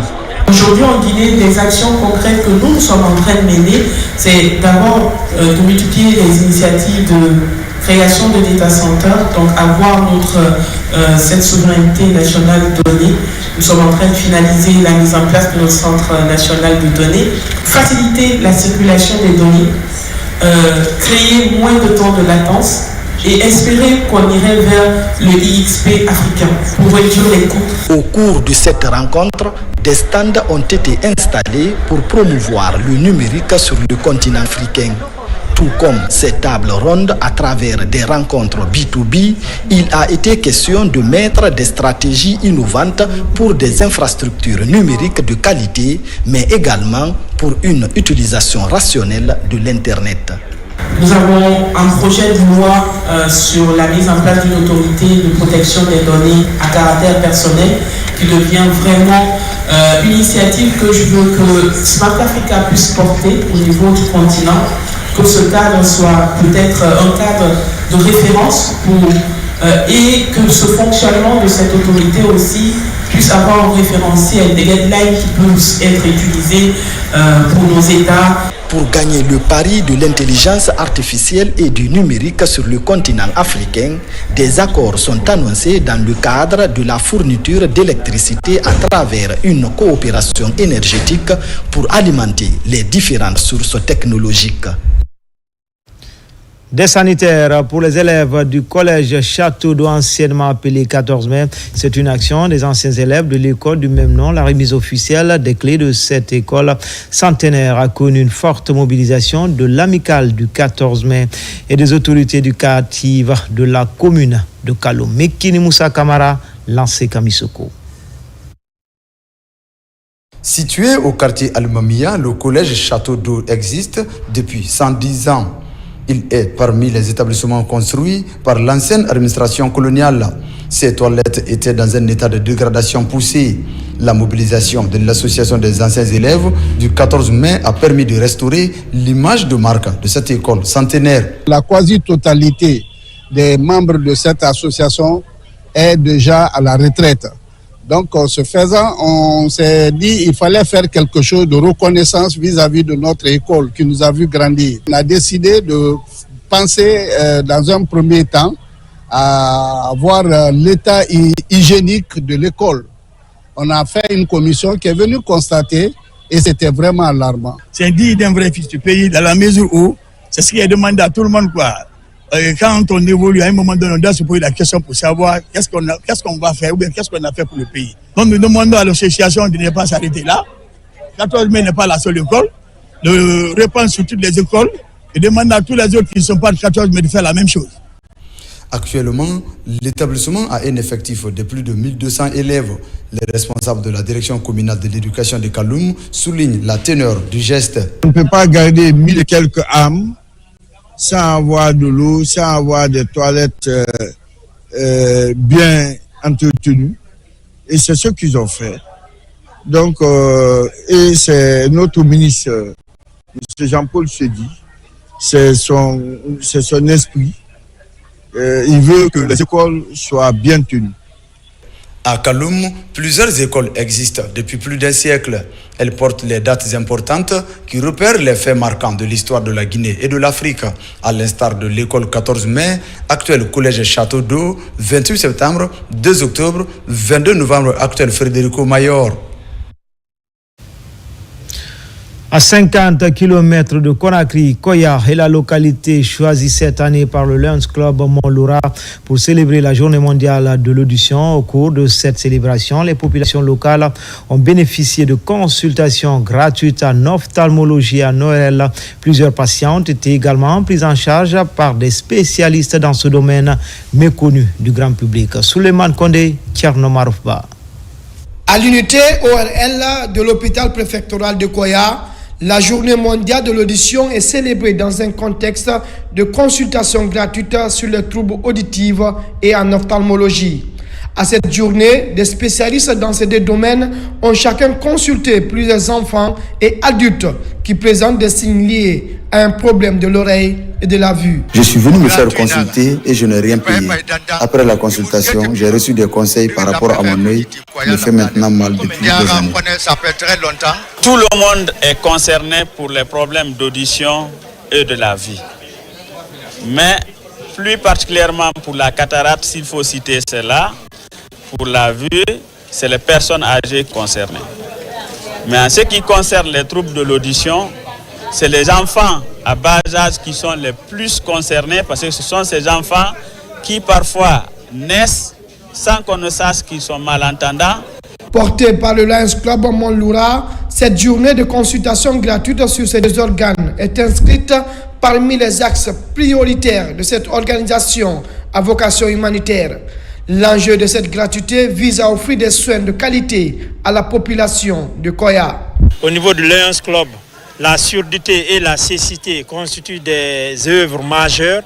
Aujourd'hui en Guinée, des actions concrètes que nous sommes en train de mener, c'est d'abord de multiplier les initiatives de création de data centers, donc avoir cette souveraineté nationale de données. Nous sommes en train de finaliser la mise en place de notre centre national de données, faciliter la circulation des données, créer moins de temps de latence et espérer qu'on irait vers le IXP africain pour réduire les coûts. Au cours de cette rencontre, des stands ont été installés pour promouvoir le numérique sur le continent africain. Tout comme ces tables rondes à travers des rencontres B2B, il a été question de mettre des stratégies innovantes pour des infrastructures numériques de qualité, mais également pour une utilisation rationnelle de l'Internet. Nous avons un projet de loi sur la mise en place d'une autorité de protection des données à caractère personnel qui devient vraiment une initiative que je veux que Smart Africa puisse porter au niveau du continent, que ce cadre soit peut-être un cadre de référence et que ce fonctionnement de cette autorité aussi puisse avoir un référentiel, des guidelines qui peuvent être utilisés pour nos États. Pour gagner le pari de l'intelligence artificielle et du numérique sur le continent africain, des accords sont annoncés dans le cadre de la fourniture d'électricité à travers une coopération énergétique pour alimenter les différentes sources technologiques. Des sanitaires pour les élèves du collège Château d'Eau, anciennement appelé 14 mai. C'est une action des anciens élèves de l'école du même nom. La remise officielle des clés de cette école centenaire a connu une forte mobilisation de l'amicale du 14 mai et des autorités éducatives de la commune de Kalo. Mekini Moussa Kamara, lancé Kamisoko. Situé au quartier Al-Mamia, le collège Château d'Eau existe depuis 110 ans. Il est parmi les établissements construits par l'ancienne administration coloniale. Ces toilettes étaient dans un état de dégradation poussée. La mobilisation de l'association des anciens élèves du 14 mai a permis de restaurer l'image de marque de cette école centenaire. La quasi-totalité des membres de cette association est déjà à la retraite. Donc, ce faisant, on s'est dit qu'il fallait faire quelque chose de reconnaissance vis-à-vis de notre école qui nous a vu grandir. On a décidé de penser dans un premier temps à voir l'état hygiénique de l'école. On a fait une commission qui est venue constater et c'était vraiment alarmant. C'est digne d'un vrai fils du pays dans la mesure où c'est ce qui est demandé à tout le monde, quoi. Quand on évolue à un moment donné, on doit se poser la question pour savoir qu'est-ce qu'on va faire ou bien qu'est-ce qu'on a fait pour le pays. Donc nous demandons à l'association de ne pas s'arrêter là. 14 mai n'est pas la seule école. De répandre sur toutes les écoles et demander à tous les autres qui ne sont pas de 14 mai de faire la même chose. Actuellement, l'établissement a un effectif de plus de 1200 élèves. Les responsables de la direction communale de l'éducation de Kaloum soulignent la teneur du geste. On ne peut pas garder 1000 et quelques âmes sans avoir de l'eau, sans avoir des toilettes bien entretenues. Et c'est ce qu'ils ont fait. Donc, et c'est notre ministre, M. Jean-Paul Sedi, c'est son esprit. Il veut que les écoles soient bien tenues. À Kaloum, plusieurs écoles existent depuis plus d'un siècle. Elles portent les dates importantes qui repèrent les faits marquants de l'histoire de la Guinée et de l'Afrique, à l'instar de l'école 14 mai, actuel collège Château d'Eau, 28 septembre, 2 octobre, 22 novembre, actuel Federico Mayor. À 50 km de Conakry, Koya est la localité choisie cette année par le Lions Club Montloura pour célébrer la journée mondiale de l'audition. Au cours de cette célébration, les populations locales ont bénéficié de consultations gratuites en ophtalmologie à Noël. Plusieurs patients ont été également pris en charge par des spécialistes dans ce domaine méconnu du grand public. Souleymane Kondé, Tcherno Maroufba. À l'unité ORL de l'hôpital préfectoral de Koya, la journée mondiale de l'audition est célébrée dans un contexte de consultation gratuite sur les troubles auditifs et en ophtalmologie. À cette journée, des spécialistes dans ces deux domaines ont chacun consulté plusieurs enfants et adultes qui présentent des signes liés à un problème de l'oreille et de la vue. Je suis venu me faire consulter et je n'ai rien payé. Après la consultation, j'ai reçu des conseils par rapport à mon œil qui me fait maintenant mal depuis des années. Tout le monde est concerné pour les problèmes d'audition et de la vue. Mais plus particulièrement pour la cataracte, s'il faut citer cela, pour la vue, c'est les personnes âgées concernées. Mais en ce qui concerne les troubles de l'audition, c'est les enfants à bas âge qui sont les plus concernés parce que ce sont ces enfants qui parfois naissent sans qu'on ne sache qu'ils sont malentendants. Portée par le Lions Club Montloura, cette journée de consultation gratuite sur ces deux organes est inscrite parmi les axes prioritaires de cette organisation à vocation humanitaire. L'enjeu de cette gratuité vise à offrir des soins de qualité à la population de Koya. Au niveau du Lions Club, la surdité et la cécité constituent des œuvres majeures.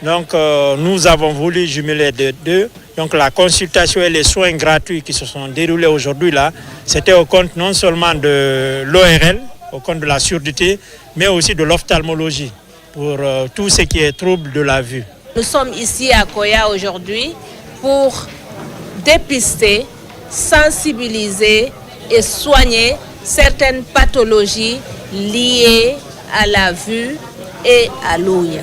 Donc nous avons voulu jumeler les deux. Donc la consultation et les soins gratuits qui se sont déroulés aujourd'hui là, c'était au compte non seulement de l'ORL, au compte de la surdité, mais aussi de l'ophtalmologie pour tout ce qui est trouble de la vue. Nous sommes ici à Koya aujourd'hui pour dépister, sensibiliser et soigner certaines pathologies liées à la vue et à l'ouïe.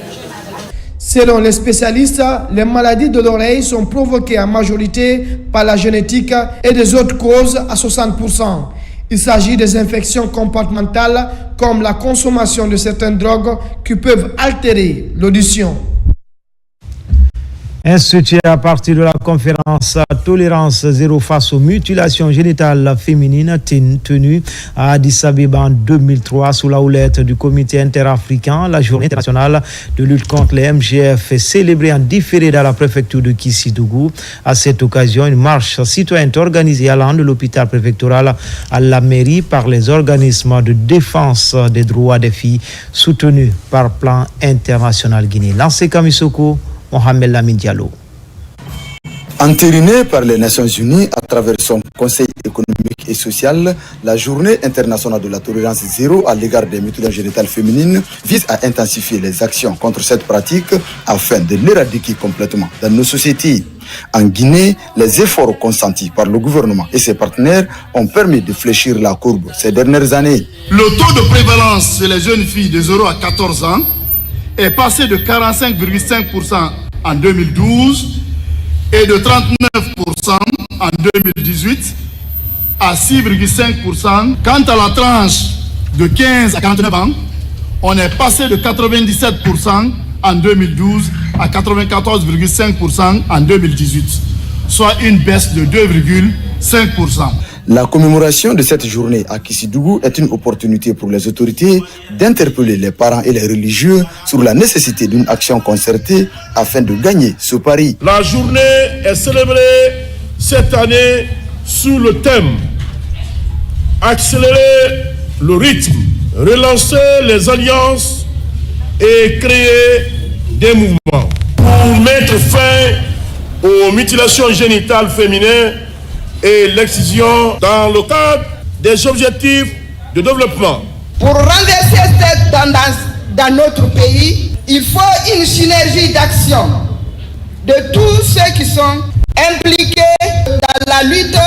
Selon les spécialistes, les maladies de l'oreille sont provoquées en majorité par la génétique et des autres causes à 60%. Il s'agit des infections comportementales comme la consommation de certaines drogues qui peuvent altérer l'audition. Institué à partir de la conférence Tolérance zéro face aux mutilations génitales féminines tenue à Addis Abeba en 2003 sous la houlette du comité interafricain, la journée internationale de lutte contre les MGF est célébrée en différé dans la préfecture de Kissidougou. À cette occasion, une marche citoyenne est organisée allant de l'hôpital préfectoral à la mairie par les organismes de défense des droits des filles soutenus par Plan International Guinée. Lancé Kamisoko, Mohamed Lamine Diallo. Entériné par les Nations Unies à travers son Conseil économique et social, la Journée internationale de la tolérance zéro à l'égard des mutilations génitales féminines vise à intensifier les actions contre cette pratique afin de l'éradiquer complètement dans nos sociétés. En Guinée, les efforts consentis par le gouvernement et ses partenaires ont permis de fléchir la courbe ces dernières années. Le taux de prévalence chez les jeunes filles de 0 à 14 ans est passé de 45,5% en 2012 et de 39% en 2018 à 6,5%. Quant à la tranche de 15 à 49 ans, on est passé de 97% en 2012 à 94,5% en 2018, soit une baisse de 2,5%. La commémoration de cette journée à Kissidougou est une opportunité pour les autorités d'interpeller les parents et les religieux sur la nécessité d'une action concertée afin de gagner ce pari. La journée est célébrée cette année sous le thème accélérer le rythme, relancer les alliances et créer des mouvements pour mettre fin aux mutilations génitales féminines et l'excision dans le cadre des objectifs de développement. Pour renverser cette tendance dans notre pays, il faut une synergie d'action de tous ceux qui sont impliqués dans la lutte,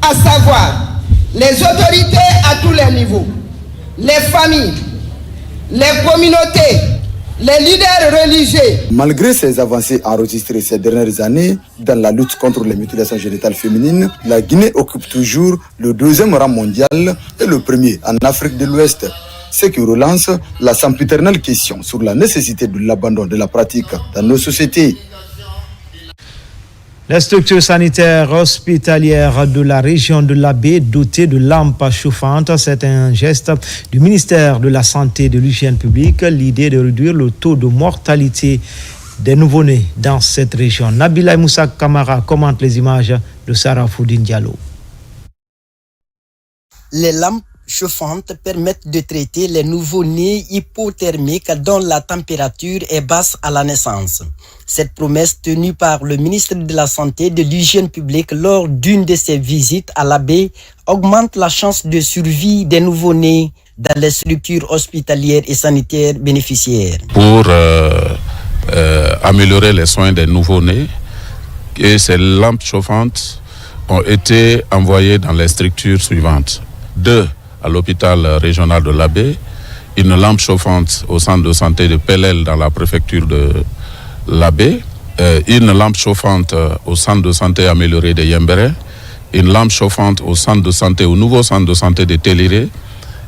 à savoir les autorités à tous les niveaux, les familles, les communautés, les leaders religieux. Malgré ces avancées enregistrées ces dernières années dans la lutte contre les mutilations génitales féminines, la Guinée occupe toujours le 2e rang mondial et le 1er en Afrique de l'Ouest. Ce qui relance la sempiternelle question sur la nécessité de l'abandon de la pratique dans nos sociétés. Les structures sanitaires hospitalières de la région de l'Abbé dotées de lampes chauffantes, c'est un geste du ministère de la Santé et de l'Hygiène publique. L'idée de réduire le taux de mortalité des nouveau-nés dans cette région. Nabila Moussa Kamara commente les images de Sarah Foudine Diallo. Les lampes chauffantes permettent de traiter les nouveau-nés hypothermiques dont la température est basse à la naissance. Cette promesse tenue par le ministre de la Santé et de l'Hygiène publique lors d'une de ses visites à l'Abbé augmente la chance de survie des nouveau-nés dans les structures hospitalières et sanitaires bénéficiaires. Pour améliorer les soins des nouveau-nés, et ces lampes chauffantes ont été envoyées dans les structures suivantes. 2 à l'hôpital régional de l'Abbé, une lampe chauffante au centre de santé de Pelel dans la préfecture de l'Abbé, une lampe chauffante au centre de santé amélioré de Yembere, une lampe chauffante au centre de santé, au nouveau centre de santé de Téliré,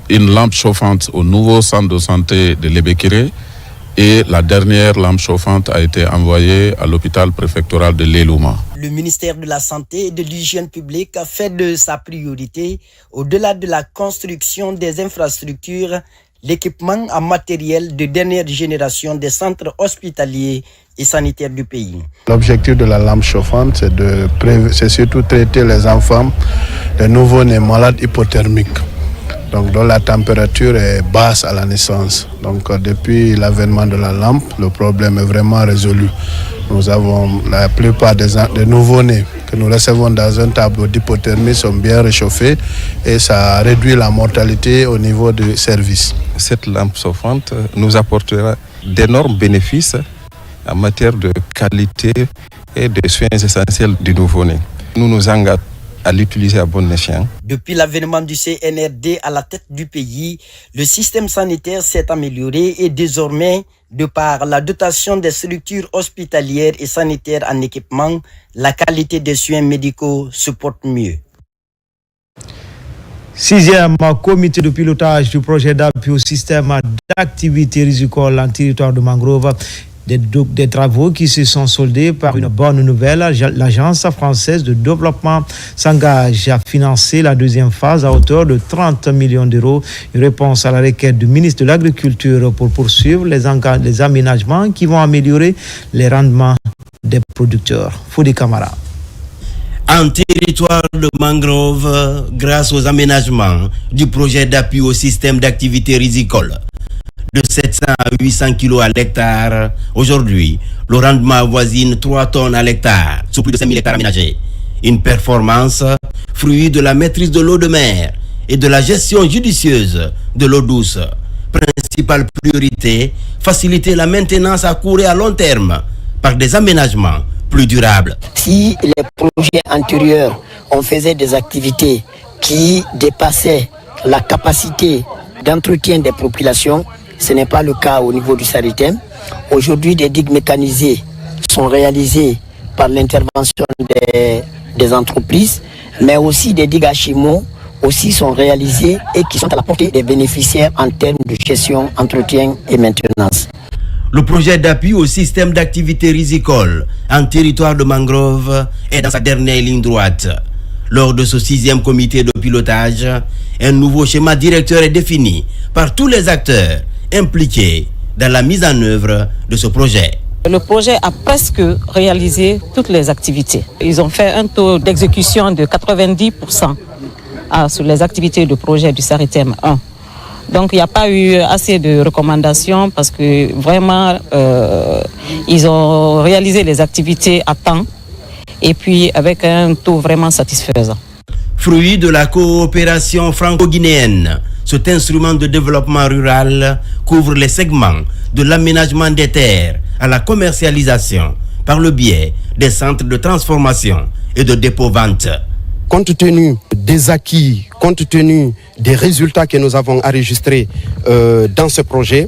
une lampe chauffante au nouveau centre de santé de Lebekiré, et la dernière lampe chauffante a été envoyée à l'hôpital préfectoral de Lelouma. Le ministère de la Santé et de l'Hygiène publique a fait de sa priorité, au-delà de la construction des infrastructures, l'équipement en matériel de dernière génération des centres hospitaliers et sanitaires du pays. L'objectif de la lampe chauffante, c'est surtout traiter les enfants, les nouveau-nés malades hypothermiques, donc dont la température est basse à la naissance. Donc depuis l'avènement de la lampe, le problème est vraiment résolu. Nous avons la plupart des nouveau-nés que nous recevons dans un tableau d'hypothermie sont bien réchauffés et ça réduit la mortalité au niveau du service. Cette lampe chauffante nous apportera d'énormes bénéfices en matière de qualité et de soins essentiels du nouveau-né. Nous nous engageons à l'utiliser à bon escient. Depuis l'avènement du CNRD à la tête du pays, le système sanitaire s'est amélioré et désormais, de par la dotation des structures hospitalières et sanitaires en équipement, la qualité des soins médicaux se porte mieux. 6e comité de pilotage du projet d'appui au système d'activité risicole en territoire de mangrove Des travaux qui se sont soldés par une bonne nouvelle. L'Agence française de développement s'engage à financer la deuxième phase à hauteur de 30 millions d'euros. Une réponse à la requête du ministre de l'Agriculture pour poursuivre les aménagements qui vont améliorer les rendements des producteurs. Fodi Camara. En territoire de mangrove, grâce aux aménagements du projet d'appui au système d'activité risicole, de 700 à 800 kg à l'hectare, aujourd'hui, le rendement avoisine 3 tonnes à l'hectare, sur plus de 5000 hectares aménagés. Une performance fruit de la maîtrise de l'eau de mer et de la gestion judicieuse de l'eau douce. Principale priorité, faciliter la maintenance à court et à long terme par des aménagements plus durables. Si les projets antérieurs, on faisait des activités qui dépassaient la capacité d'entretien des populations, ce n'est pas le cas au niveau du Saritem. Aujourd'hui, des digues mécanisées sont réalisées par l'intervention des entreprises, mais aussi des digues à chimaux aussi sont réalisées et qui sont à la portée des bénéficiaires en termes de gestion, entretien et maintenance. Le projet d'appui au système d'activité risicole en territoire de mangrove est dans sa dernière ligne droite. Lors de ce 6e comité de pilotage, un nouveau schéma directeur est défini par tous les acteurs impliqués dans la mise en œuvre de ce projet. Le projet a presque réalisé toutes les activités. Ils ont fait un taux d'exécution de 90% sur les activités de projet du Saritem 1. Donc il n'y a pas eu assez de recommandations parce que vraiment ils ont réalisé les activités à temps et puis avec un taux vraiment satisfaisant. Fruit de la coopération franco-guinéenne, cet instrument de développement rural couvre les segments de l'aménagement des terres à la commercialisation par le biais des centres de transformation et de dépôt-vente. Compte tenu des acquis, compte tenu des résultats que nous avons enregistrés dans ce projet,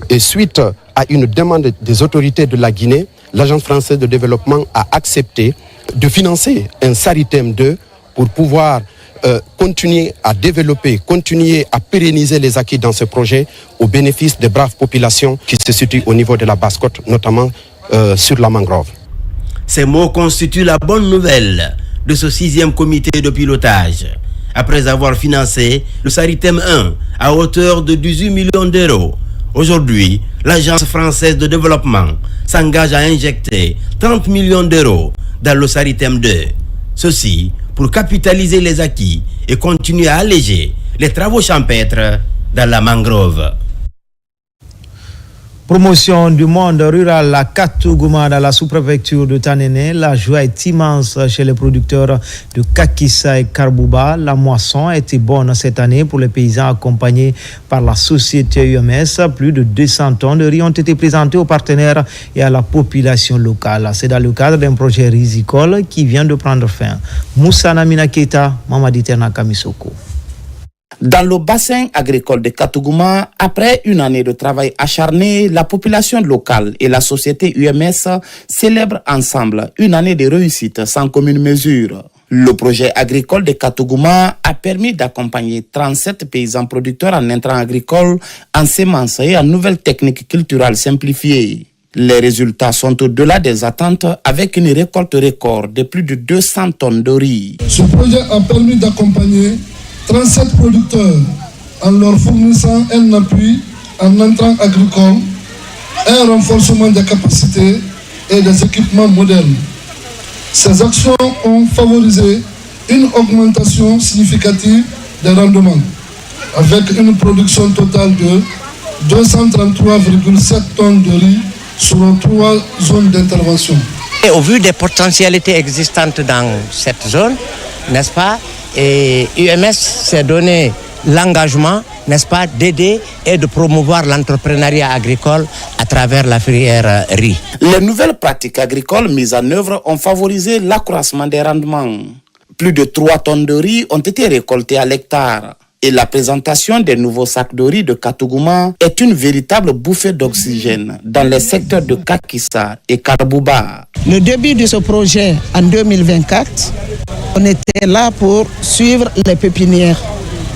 et suite à une demande des autorités de la Guinée, l'Agence française de développement a accepté de financer un Saritem 2 pour pouvoir continuer à développer, continuer à pérenniser les acquis dans ce projet au bénéfice des braves populations qui se situent au niveau de la Basse-Côte, notamment sur la mangrove. Ces mots constituent la bonne nouvelle de ce 6e comité de pilotage. Après avoir financé le Saritem 1 à hauteur de 18 millions d'euros, aujourd'hui, l'Agence française de développement s'engage à injecter 30 millions d'euros dans le Saritem 2. Ceci pour capitaliser les acquis et continuer à alléger les travaux champêtres dans la mangrove. Promotion du monde rural à Katouguma dans la sous-préfecture de Tanene. La joie est immense chez les producteurs de Kakissa et Karbouba. La moisson a été bonne cette année pour les paysans accompagnés par la société UMS. Plus de 200 tonnes de riz ont été présentés aux partenaires et à la population locale. C'est dans le cadre d'un projet risicole qui vient de prendre fin. Moussa Namina Keita, Mamadi Terna Kamisoko. Dans le bassin agricole de Katouguma, après une année de travail acharné, la population locale et la société UMS célèbrent ensemble une année de réussite sans commune mesure. Le projet agricole de Katouguma a permis d'accompagner 37 paysans producteurs en intrants agricoles, en semences et en nouvelles techniques culturelles simplifiées. Les résultats sont au-delà des attentes avec une récolte record de plus de 200 tonnes de riz. Ce projet a permis d'accompagner 37 producteurs en leur fournissant un appui en entrant agricole, un renforcement des capacités et des équipements modernes. Ces actions ont favorisé une augmentation significative des rendements, avec une production totale de 233,7 tonnes de riz sur 3 zones d'intervention. Et au vu des potentialités existantes dans cette zone, n'est-ce pas, et UMS s'est donné l'engagement, n'est-ce pas, d'aider et de promouvoir l'entrepreneuriat agricole à travers la filière riz. Les nouvelles pratiques agricoles mises en œuvre ont favorisé l'accroissement des rendements. Plus de 3 tonnes de riz ont été récoltées à l'hectare. Et la présentation des nouveaux sacs de riz de Katouguma est une véritable bouffée d'oxygène dans les secteurs de Kakissa et Karbouba. Le début de ce projet en 2024, on était là pour suivre les pépinières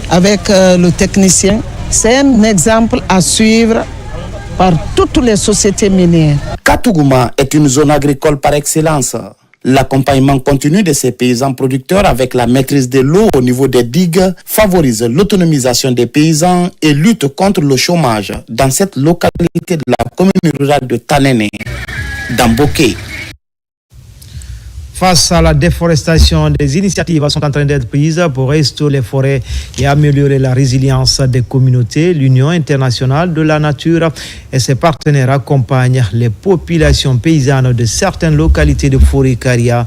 avec le technicien. C'est un exemple à suivre par toutes les sociétés minières. Katouguma est une zone agricole par excellence. L'accompagnement continu de ces paysans producteurs avec la maîtrise de l'eau au niveau des digues favorise l'autonomisation des paysans et lutte contre le chômage dans cette localité de la commune rurale de Tanene, dans Boké. Face à la déforestation, des initiatives sont en train d'être prises pour restaurer les forêts et améliorer la résilience des communautés. L'Union internationale de la nature et ses partenaires accompagnent les populations paysannes de certaines localités de Forêt-Caria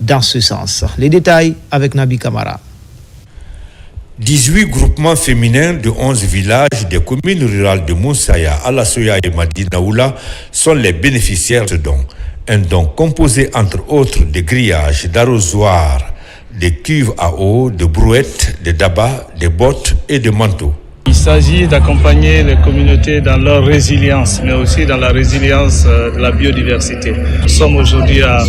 dans ce sens. Les détails avec Nabi Kamara. 18 groupements féminins de 11 villages des communes rurales de Moussaya, Alasoya et Madinaoula sont les bénéficiaires de ce don. Un don composé entre autres de grillages, d'arrosoirs, de cuves à eau, de brouettes, de dabas, de bottes et de manteaux. Il s'agit d'accompagner les communautés dans leur résilience, mais aussi dans la résilience de la biodiversité. Nous sommes aujourd'hui à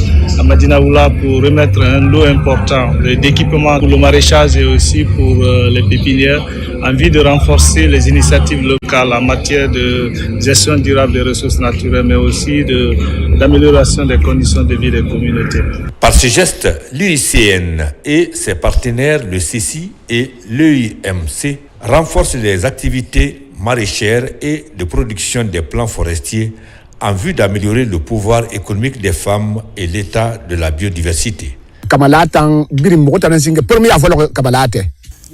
Madinaoula pour remettre un lot important d'équipements pour le maraîchage et aussi pour les pépinières, en vue de renforcer les initiatives locales en matière de gestion durable des ressources naturelles, mais aussi d'amélioration des conditions de vie des communautés. Par ce geste, l'UICN et ses partenaires, le CECI et l'EIMC, renforcent les activités maraîchères et de production des plants forestiers en vue d'améliorer le pouvoir économique des femmes et l'état de la biodiversité.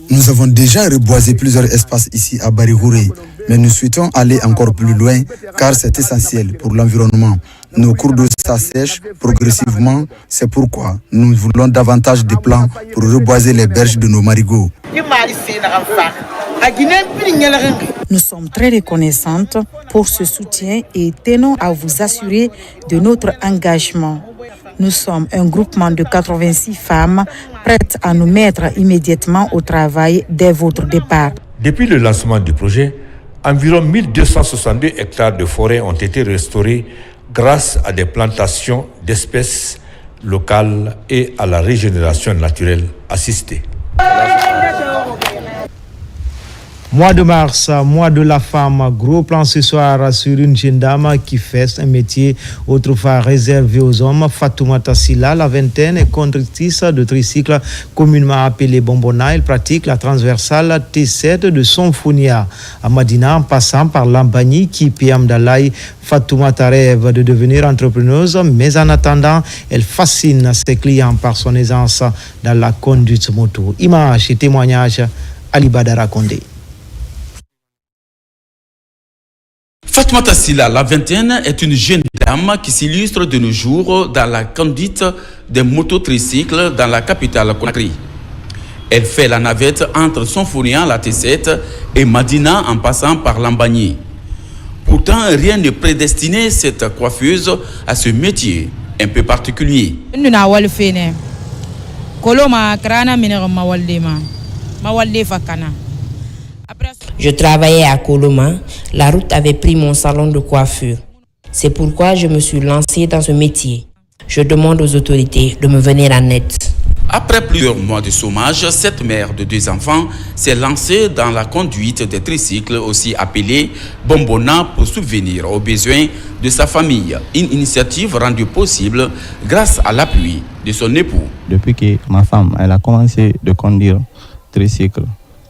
Nous avons déjà reboisé plusieurs espaces ici à Barigouré, mais nous souhaitons aller encore plus loin car c'est essentiel pour l'environnement. Nos cours d'eau s'assèchent progressivement, c'est pourquoi nous voulons davantage de plans pour reboiser les berges de nos marigots. Nous sommes très reconnaissantes pour ce soutien et tenons à vous assurer de notre engagement. Nous sommes un groupement de 86 femmes prêtes à nous mettre immédiatement au travail dès votre départ. Depuis le lancement du projet, environ 1262 hectares de forêt ont été restaurés grâce à des plantations d'espèces locales et à la régénération naturelle assistée. Mois de mars, mois de la femme, gros plan ce soir sur une jeune dame qui fait un métier autrefois réservé aux hommes. Fatoumata Silla, la vingtaine, est conductrice de tricycle communément appelée Bombona. Elle pratique la transversale T7 de Sonfonia à Madina en passant par Lambani, Kipi, Amdalaï. Fatoumata rêve de devenir entrepreneuse, mais en attendant, elle fascine ses clients par son aisance dans la conduite moto. Images et témoignages, Ali Badara Kondé. Fatoumata Silla, la vingtaine, est une jeune dame qui s'illustre de nos jours dans la conduite des mototricycles dans la capitale Conakry. Elle fait la navette entre Sonfonia, la T7, et Madina en passant par Lambani. Pourtant, rien ne prédestinait cette coiffeuse à ce métier un peu particulier. Je travaillais à Koloma. La route avait pris mon salon de coiffure. C'est pourquoi je me suis lancée dans ce métier. Je demande aux autorités de me venir en aide. Après plusieurs mois de chômage, cette mère de 2 enfants s'est lancée dans la conduite des tricycles, aussi appelés Bombona, pour subvenir aux besoins de sa famille. Une initiative rendue possible grâce à l'appui de son époux. Depuis que ma femme elle a commencé de conduire tricycle,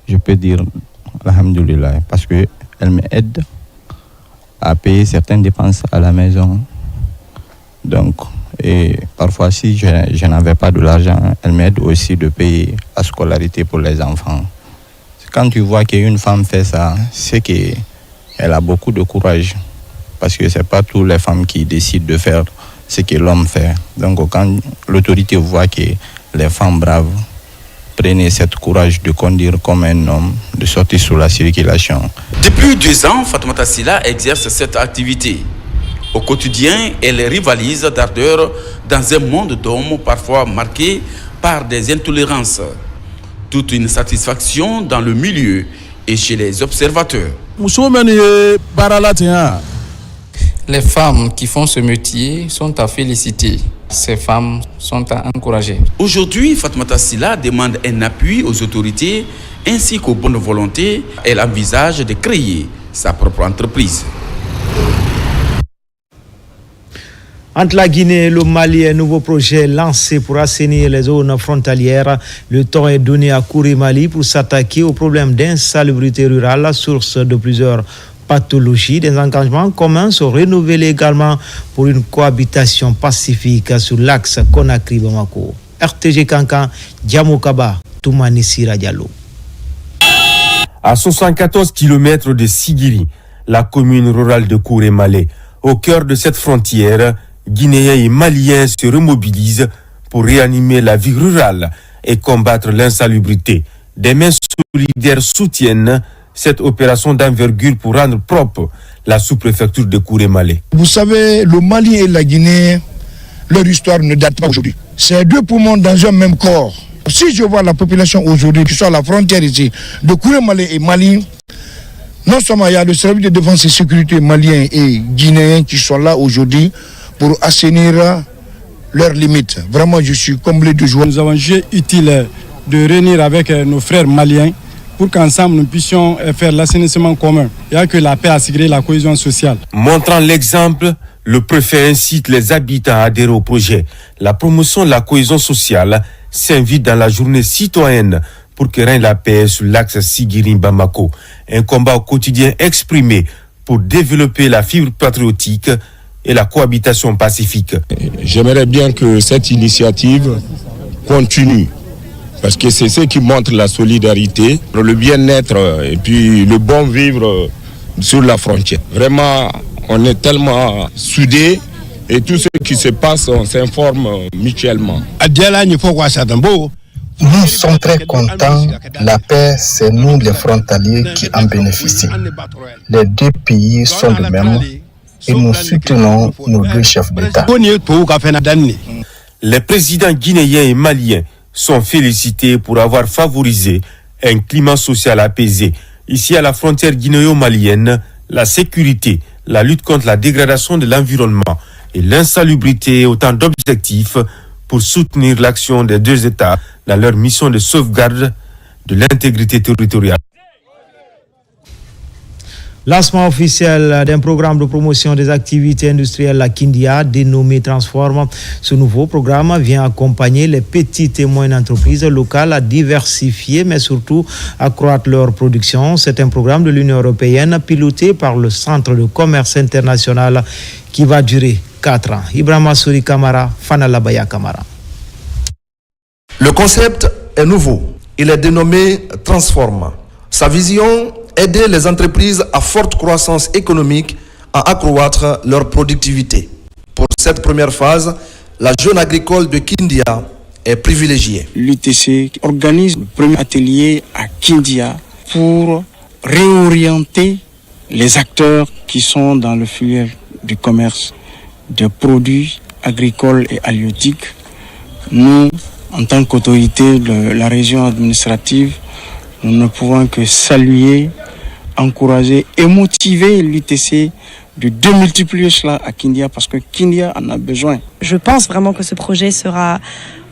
je peux dire alhamdoulilah, parce qu'elle m'aide à payer certaines dépenses à la maison. Donc, et parfois, si je n'avais pas de l'argent, elle m'aide aussi de payer la scolarité pour les enfants. Quand tu vois qu'une femme fait ça, c'est qu'elle a beaucoup de courage. Parce que ce n'est pas toutes les femmes qui décident de faire ce que l'homme fait. Donc, quand l'autorité voit que les femmes braves prennent ce courage de conduire comme un homme, de sortir sur la circulation. Depuis 2 ans, Fatoumata Silla exerce cette activité. Au quotidien, elle rivalise d'ardeur dans un monde d'hommes parfois marqué par des intolérances. Toute une satisfaction dans le milieu et chez les observateurs. Les femmes qui font ce métier sont à féliciter. Ces femmes sont à encourager. Aujourd'hui, Fatoumata Silla demande un appui aux autorités ainsi qu'aux bonnes volontés. Elle envisage de créer sa propre entreprise. Entre la Guinée et le Mali, un nouveau projet lancé pour assainir les zones frontalières. Le temps est donné à Kourimali pour s'attaquer aux problèmes d'insalubrité rurale, source de plusieurs pathologies. Des engagements communs sont renouvelés également pour une cohabitation pacifique sur l'axe Conakry-Bamako. RTG Kankan, Djamokaba, Toumani Sira Diallo. À 74 km de Sigiri, la commune rurale de Kourimali, au cœur de cette frontière, Guinéens et Maliens se remobilisent pour réanimer la vie rurale et combattre l'insalubrité. Des mains solidaires soutiennent cette opération d'envergure pour rendre propre la sous-préfecture de Kourimali. Vous savez, le Mali et la Guinée, leur histoire ne date pas aujourd'hui. C'est deux poumons dans un même corps. Si je vois la population aujourd'hui qui sont à la frontière ici de Kourimali et Mali, non seulement il y a le service de défense et sécurité malien et guinéen qui sont là aujourd'hui pour assainir leurs limites. Vraiment, je suis comblé de joie. Nous avons jugé utile de réunir avec nos frères maliens pour qu'ensemble nous puissions faire l'assainissement commun. Il n'y a que la paix à assurer la cohésion sociale. Montrant l'exemple, le préfet incite les habitants à adhérer au projet. La promotion de la cohésion sociale s'invite dans la journée citoyenne pour que règne la paix sur l'axe Sigiri-Bamako. Un combat au quotidien exprimé pour développer la fibre patriotique et la cohabitation pacifique. J'aimerais bien que cette initiative continue, parce que c'est ce qui montre la solidarité, le bien-être et puis le bon vivre sur la frontière. Vraiment, on est tellement soudés et tout ce qui se passe, on s'informe mutuellement. Nous sommes très contents. La paix, c'est nous les frontaliers qui en bénéficient. Les deux pays sont de même et nous soutenons nos deux chefs d'État. Les présidents guinéens et maliens sont félicités pour avoir favorisé un climat social apaisé. Ici, à la frontière guinéo-malienne, la sécurité, la lutte contre la dégradation de l'environnement et l'insalubrité, autant d'objectifs pour soutenir l'action des deux États dans leur mission de sauvegarde de l'intégrité territoriale. Lancement officiel d'un programme de promotion des activités industrielles à Kindia, dénommé Transform. Ce nouveau programme vient accompagner les petites et moyennes entreprises locales à diversifier, mais surtout accroître leur production. C'est un programme de l'Union européenne piloté par le Centre de commerce international qui va durer 4 ans. Ibrahima Souri Kamara, Fanalabaya Kamara. Le concept est nouveau. Il est dénommé Transform. Sa vision, aider les entreprises à forte croissance économique à accroître leur productivité. Pour cette première phase, la zone agricole de Kindia est privilégiée. L'UTC organise le premier atelier à Kindia pour réorienter les acteurs qui sont dans le filière du commerce de produits agricoles et halieutiques. Nous, en tant qu'autorité de la région administrative, nous ne pouvons que saluer, encourager et motiver l'UTC de démultiplier cela à Kindia parce que Kindia en a besoin. Je pense vraiment que ce projet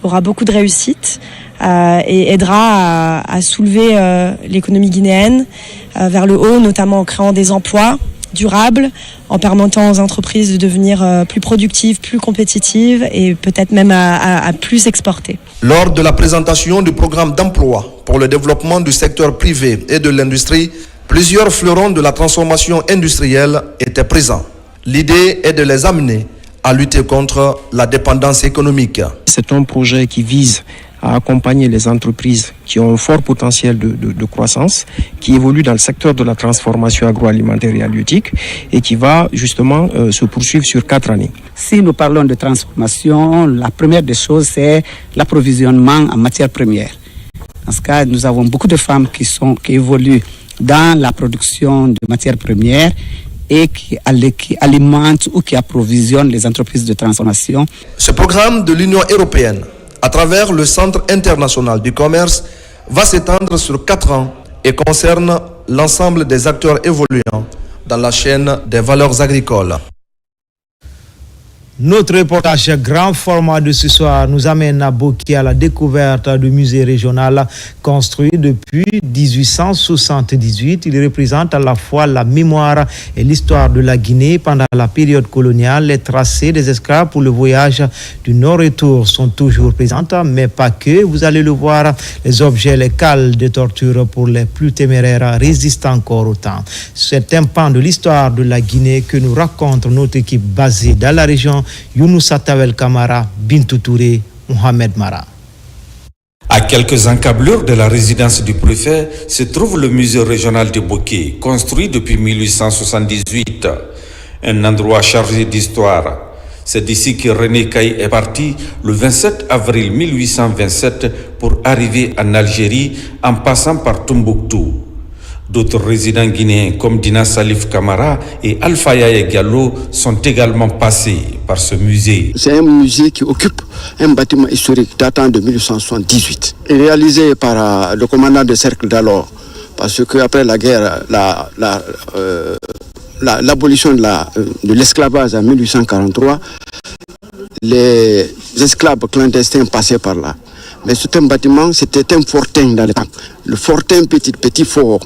aura beaucoup de réussite et aidera à soulever l'économie guinéenne vers le haut, notamment en créant des emplois durables, en permettant aux entreprises de devenir plus productives, plus compétitives et peut-être même à plus exporter. Lors de la présentation du programme d'emploi pour le développement du secteur privé et de l'industrie, plusieurs fleurons de la transformation industrielle étaient présents. L'idée est de les amener à lutter contre la dépendance économique. C'est un projet qui vise à accompagner les entreprises qui ont un fort potentiel de croissance, qui évoluent dans le secteur de la transformation agroalimentaire et halieutique et qui va justement se poursuivre sur 4 années. Si nous parlons de transformation, la première des choses, c'est l'approvisionnement en matières premières. Dans ce cas, nous avons beaucoup de femmes qui évoluent dans la production de matières premières et qui alimentent ou qui approvisionnent les entreprises de transformation. Ce programme de l'Union européenne, à travers le Centre international du commerce, va s'étendre sur 4 ans et concerne l'ensemble des acteurs évoluant dans la chaîne des valeurs agricoles. Notre reportage grand format de ce soir nous amène à Boki à la découverte du musée régional construit depuis 1878. Il représente à la fois la mémoire et l'histoire de la Guinée pendant la période coloniale. Les tracés des esclaves pour le voyage du nord-retour sont toujours présents, mais pas que. Vous allez le voir, les objets, les cales de torture pour les plus téméraires résistent encore au temps. C'est un pan de l'histoire de la Guinée que nous raconte notre équipe basée dans la région. Younousa Tawel Kamara, Bintou Touré, Mohamed Mara. À quelques encablures de la résidence du préfet se trouve le musée régional de Boké, construit depuis 1878. Un endroit chargé d'histoire. C'est d'ici que René Caille est parti le 27 avril 1827 pour arriver en Algérie en passant par Tombouctou. D'autres résidents guinéens comme Dina Salif Kamara et Alpha Yaya Diallo sont également passés par ce musée. C'est un musée qui occupe un bâtiment historique datant de 1878, réalisé par le commandant de cercle d'alors, parce qu'après la guerre, l'abolition de l'esclavage en 1843, les esclaves clandestins passaient par là. Mais c'est un bâtiment, c'était un fortin dans le temps. Le fortin, petit fort.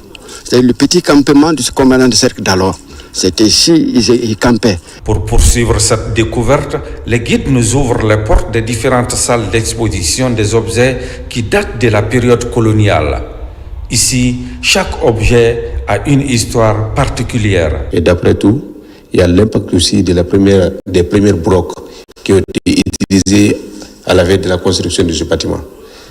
C'est le petit campement du commandant de cercle d'alors. C'était ici, ils campaient. Pour poursuivre cette découverte, les guides nous ouvrent les portes des différentes salles d'exposition des objets qui datent de la période coloniale. Ici, chaque objet a une histoire particulière. Et d'après tout, il y a l'impact aussi des premiers blocs qui ont été utilisés à la veille de la construction de ce bâtiment.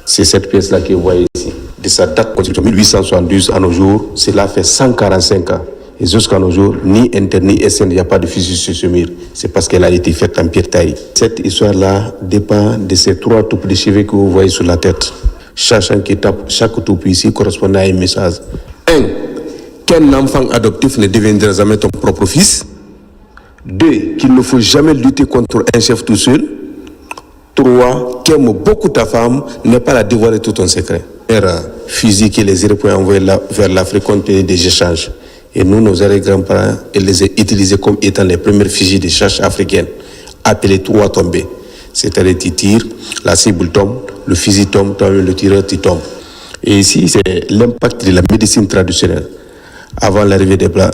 C'est cette pièce-là que vous voyez ici. De sa date de construction 1872 à nos jours, cela fait 145 ans. Et jusqu'à nos jours, ni interne ni externe, il n'y a pas de fusil sur ce mur. C'est parce qu'elle a été faite en pierre taille. Cette histoire-là dépend de ces 3 toupes de cheveux que vous voyez sur la tête. Chaque toupe ici correspond à un message. 1. Qu'un enfant adoptif ne deviendra jamais ton propre fils. 2. Qu'il ne faut jamais lutter contre un chef tout seul. 3. Qu'aime beaucoup ta femme, n'est pas la dévoiler tout ton secret. Les fusils que les Européens ont envoyés vers l'Afrique contenaient des échanges. Et nous, nos arrière-grands-parents, ils les ont utilisés comme étant les premiers fusils de chasse africaines, appelés 3 tombés. C'est-à-dire tu tires, la cible tombe, le fusil tombe, toi-même le tireur, tu tombes. Et ici, c'est l'impact de la médecine traditionnelle. Avant l'arrivée des Blancs,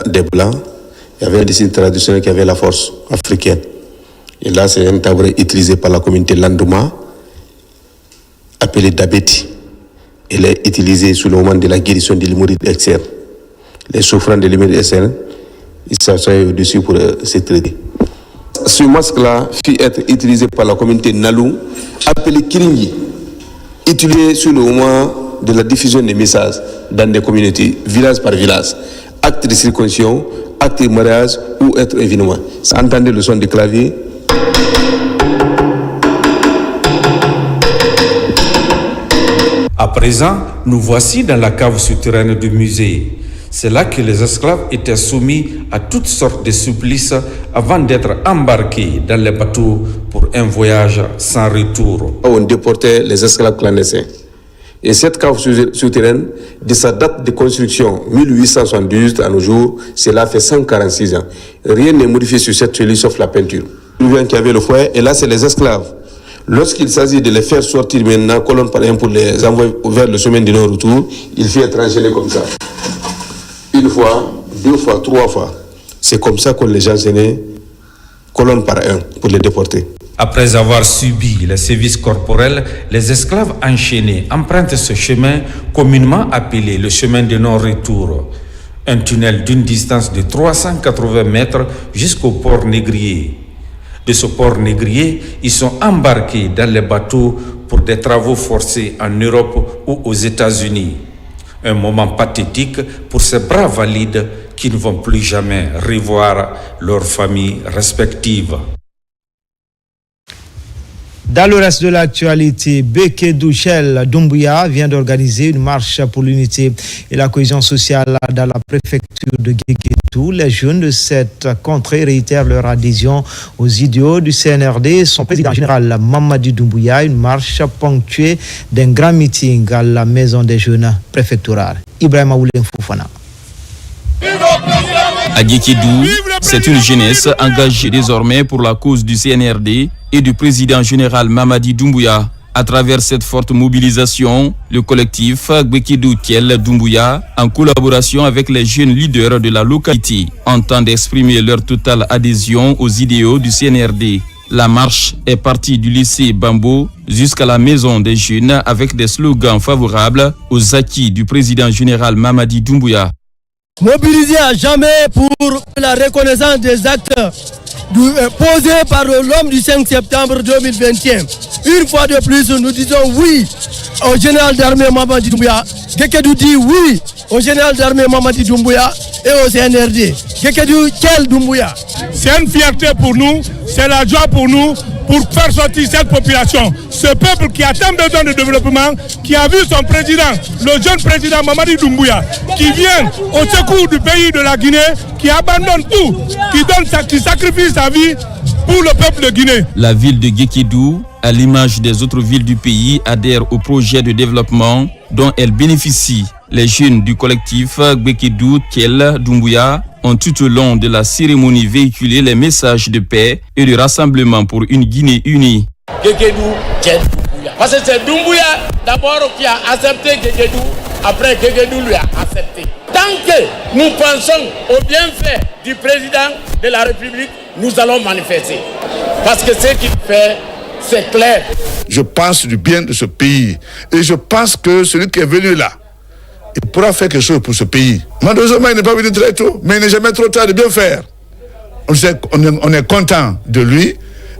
il y avait une médecine traditionnelle qui avait la force africaine. Et là, c'est un tabouret utilisé par la communauté Landouma, appelé Dabeti. Il est utilisé sous le moment de la guérison de l'hémorroïde externe. Les souffrants de l'hémorroïde externe, ils s'assoient au-dessus pour se traiter. Ce masque-là fut être utilisé par la communauté Nalou, appelé Kiringi, utilisé sous le moment de la diffusion des messages dans des communautés, village par village. Acte de circoncision, acte de mariage ou être événement. Entendez le son du clavier. À présent, nous voici dans la cave souterraine du musée. C'est là que les esclaves étaient soumis à toutes sortes de supplices avant d'être embarqués dans les bateaux pour un voyage sans retour. On déportait les esclaves clandestins. Et cette cave souterraine, de sa date de construction 1872 à nos jours, cela fait 146 ans. Rien n'est modifié sur cette cellule sauf la peinture. Nous vient qu'il y avait le foyer, et là c'est les esclaves. Lorsqu'il s'agit de les faire sortir maintenant, colonne par un, pour les envoyer vers le chemin du non-retour, il faut être enchaîné comme ça. 1 fois, 2 fois, 3 fois. C'est comme ça qu'on les enchaînait, colonne par un, pour les déporter. Après avoir subi les sévices corporels, les esclaves enchaînés empruntent ce chemin communément appelé le chemin de non-retour. Un tunnel d'une distance de 380 mètres jusqu'au port négrier. De ce port négrier, ils sont embarqués dans les bateaux pour des travaux forcés en Europe ou aux États-Unis. Un moment pathétique pour ces braves valides qui ne vont plus jamais revoir leurs familles respectives. Dans le reste de l'actualité, Beke Douchel Doumbouya vient d'organiser une marche pour l'unité et la cohésion sociale dans la préfecture de Guéguétou. Les jeunes de cette contrée réitèrent leur adhésion aux idéaux du CNRD. Son président général Mamadi Doumbouya, une marche ponctuée d'un grand meeting à la maison des jeunes préfectorale. Ibrahima Oulin Foufana. À Guékédou, c'est une jeunesse engagée désormais pour la cause du CNRD et du président général Mamadi Doumbouya. À travers cette forte mobilisation, le collectif Guékédou Kiel Doumbouya, en collaboration avec les jeunes leaders de la localité, entend d'exprimer leur totale adhésion aux idéaux du CNRD. La marche est partie du lycée Bambo jusqu'à la maison des jeunes avec des slogans favorables aux acquis du président général Mamadi Doumbouya. Mobilisé à jamais pour la reconnaissance des actes posés par l'homme du 5 septembre 2021. Une fois de plus, nous disons oui au général d'armée Mamadi Doumbouya. Guékédou dit oui au général d'armée Mamadi Doumbouya et au CNRD. Guékédou Kiel Doumbouya. C'est une fierté pour nous, c'est la joie pour nous, pour faire sortir cette population. Ce peuple qui a tant besoin de développement, qui a vu son président, le jeune président Mamadi Doumbouya, qui vient au secours du pays de la Guinée, qui abandonne tout, qui sacrifie sa vie pour le peuple de Guinée. La ville de Guékédou, à l'image des autres villes du pays, adhère au projet de développement dont elle bénéficie. Les jeunes du collectif Guékédou Kiel Doumbouya ont tout au long de la cérémonie véhiculé les messages de paix et de rassemblement pour une Guinée unie. Guékédou Kiel Doumbouya. Parce que c'est Doumbouya d'abord qui a accepté Guékédou, après Guékédou lui a accepté. Tant que nous pensons au bienfait du président de la République, nous allons manifester. Parce que ce qu'il fait, c'est clair. Je pense du bien de ce pays et je pense que celui qui est venu là, il pourra faire quelque chose pour ce pays. Malheureusement, il n'est pas venu très tôt, mais il n'est jamais trop tard de bien faire. On est content de lui.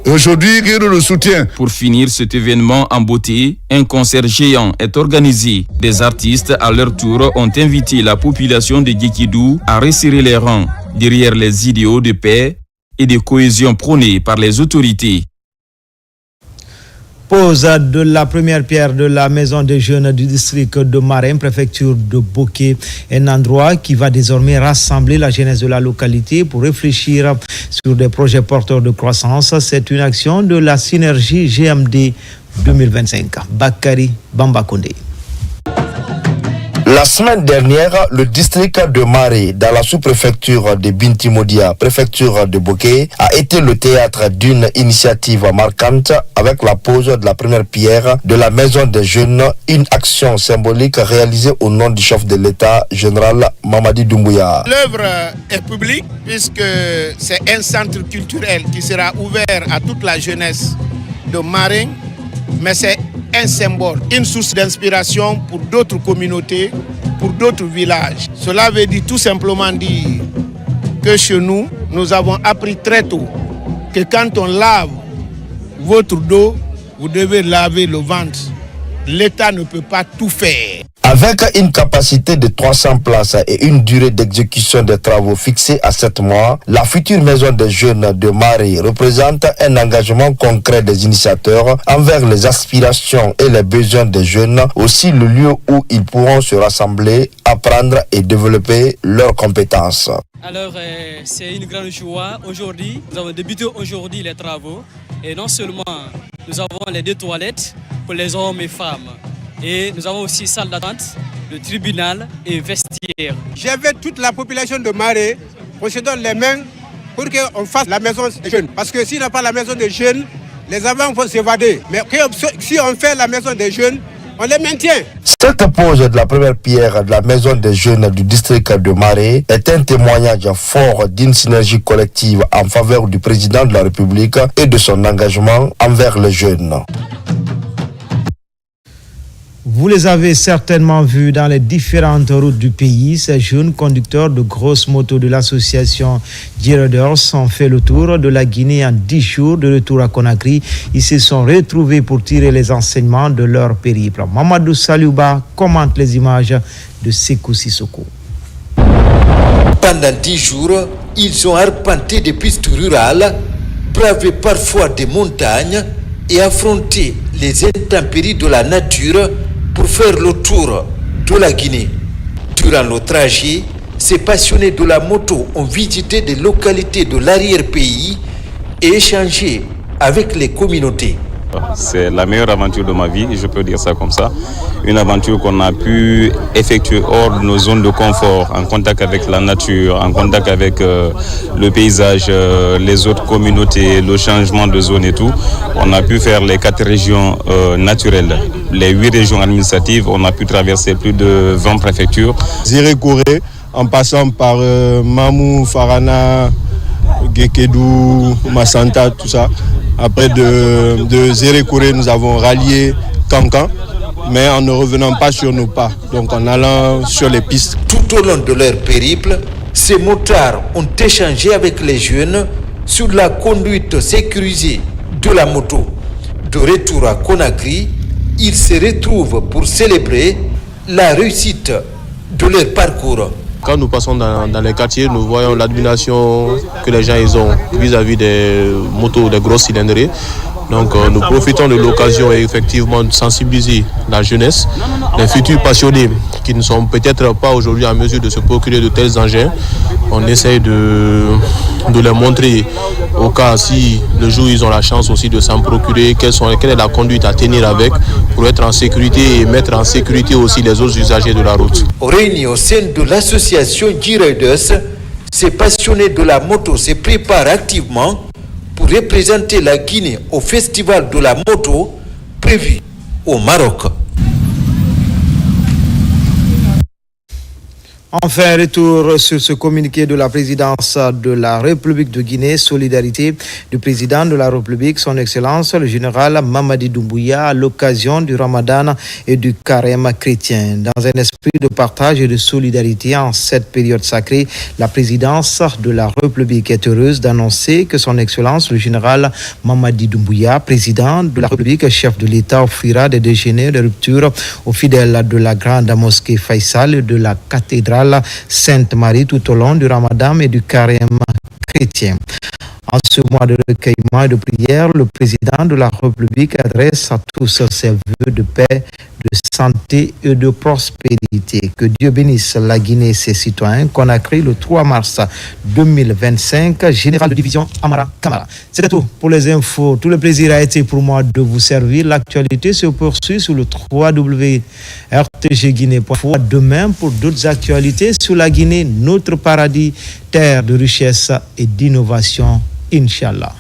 Et aujourd'hui, il nous le soutient. Pour finir cet événement en beauté, un concert géant est organisé. Des artistes, à leur tour, ont invité la population de Guékédou à resserrer les rangs derrière les idéaux de paix et de cohésion prônés par les autorités. Pose de la première pierre de la maison des jeunes du district de Marin, préfecture de Boké, un endroit qui va désormais rassembler la jeunesse de la localité pour réfléchir sur des projets porteurs de croissance. C'est une action de la synergie GMD 2025. Bakari Bambakonde. La semaine dernière, le district de Maré, dans la sous-préfecture de Bintimodia, préfecture de Boké, a été le théâtre d'une initiative marquante avec la pose de la première pierre de la Maison des Jeunes, une action symbolique réalisée au nom du chef de l'État, général Mamadi Doumbouya. L'œuvre est publique puisque c'est un centre culturel qui sera ouvert à toute la jeunesse de Maré, mais c'est un symbole, une source d'inspiration pour d'autres communautés, pour d'autres villages. Cela veut dire tout simplement dire que chez nous, nous avons appris très tôt que quand on lave votre dos, vous devez laver le ventre. L'État ne peut pas tout faire. Avec une capacité de 300 places et une durée d'exécution des travaux fixée à 7 mois, la future maison des jeunes de Marie représente un engagement concret des initiateurs envers les aspirations et les besoins des jeunes, aussi le lieu où ils pourront se rassembler, apprendre et développer leurs compétences. Alors, c'est une grande joie aujourd'hui. Nous avons débuté aujourd'hui les travaux et non seulement nous avons les 2 toilettes pour les hommes et femmes. Et nous avons aussi salle d'attente, le tribunal et vestiaire. J'invite toute la population de Maré, on se donne les mains pour qu'on fasse la maison des jeunes. Parce que s'il n'y a pas la maison des jeunes, les enfants vont s'évader. Mais si on fait la maison des jeunes, on les maintient. Cette pose de la première pierre de la maison des jeunes du district de Maré est un témoignage fort d'une synergie collective en faveur du président de la République et de son engagement envers les jeunes. Vous les avez certainement vus dans les différentes routes du pays. Ces jeunes conducteurs de grosses motos de l'association G-Riders ont fait le tour de la Guinée en 10 jours de retour à Conakry. Ils se sont retrouvés pour tirer les enseignements de leur périple. Mamadou Saliouba commente les images de Sekou Sissoko. Pendant 10 jours, ils ont arpenté des pistes rurales, bravé parfois des montagnes et affronté les intempéries de la nature pour faire le tour de la Guinée. Durant le trajet, ces passionnés de la moto ont visité des localités de l'arrière-pays et échangé avec les communautés. C'est la meilleure aventure de ma vie, je peux dire ça comme ça. Une aventure qu'on a pu effectuer hors de nos zones de confort, en contact avec la nature, en contact avec le paysage, les autres communautés, le changement de zone et tout. On a pu faire les 4 régions naturelles, les 8 régions administratives. On a pu traverser plus de 20 préfectures. Zéré Corée, en passant par Mamou, Farana, Gekedou, Massanta, tout ça. Après de Zéré Corée, nous avons rallié Kankan, mais en ne revenant pas sur nos pas, donc en allant sur les pistes. Tout au long de leur périple, ces motards ont échangé avec les jeunes sur la conduite sécurisée de la moto. De retour à Conakry, ils se retrouvent pour célébrer la réussite de leur parcours. Quand nous passons dans les quartiers, nous voyons l'admiration que les gens ils ont vis-à-vis des motos, des grosses cylindrées. Donc nous profitons de l'occasion effectivement de sensibiliser la jeunesse, les futurs passionnés qui ne sont peut-être pas aujourd'hui en mesure de se procurer de tels engins. On essaye de les montrer au cas si le jour ils ont la chance aussi de s'en procurer, quelle est la conduite à tenir avec pour être en sécurité et mettre en sécurité aussi les autres usagers de la route. Réunis au sein de l'association G-Riders, ces passionnés de la moto se préparent activement pour représenter la Guinée au festival de la moto prévu au Maroc. Enfin, retour sur ce communiqué de la présidence de la République de Guinée, solidarité du président de la République, son Excellence, le général Mamadi Doumbouya, à l'occasion du Ramadan et du Carême chrétien. Dans un esprit de partage et de solidarité en cette période sacrée, la présidence de la République est heureuse d'annoncer que son Excellence, le général Mamadi Doumbouya, président de la République, chef de l'État, offrira des déjeuners de rupture aux fidèles de la grande mosquée Faisal et de la cathédrale Sainte-Marie tout au long du Ramadan et du Carême chrétien. En ce mois de recueillement et de prière, le président de la République adresse à tous ses vœux de paix, de santé et de prospérité. Que Dieu bénisse la Guinée et ses citoyens. Conakry le 3 mars 2025, général de division Amara Kamara. C'est tout pour les infos. Tout le plaisir a été pour moi de vous servir. L'actualité se poursuit sur le www.rtgguinée.fr. Demain pour d'autres actualités sur la Guinée, notre paradis, terre de richesse et d'innovation. Inch'Allah.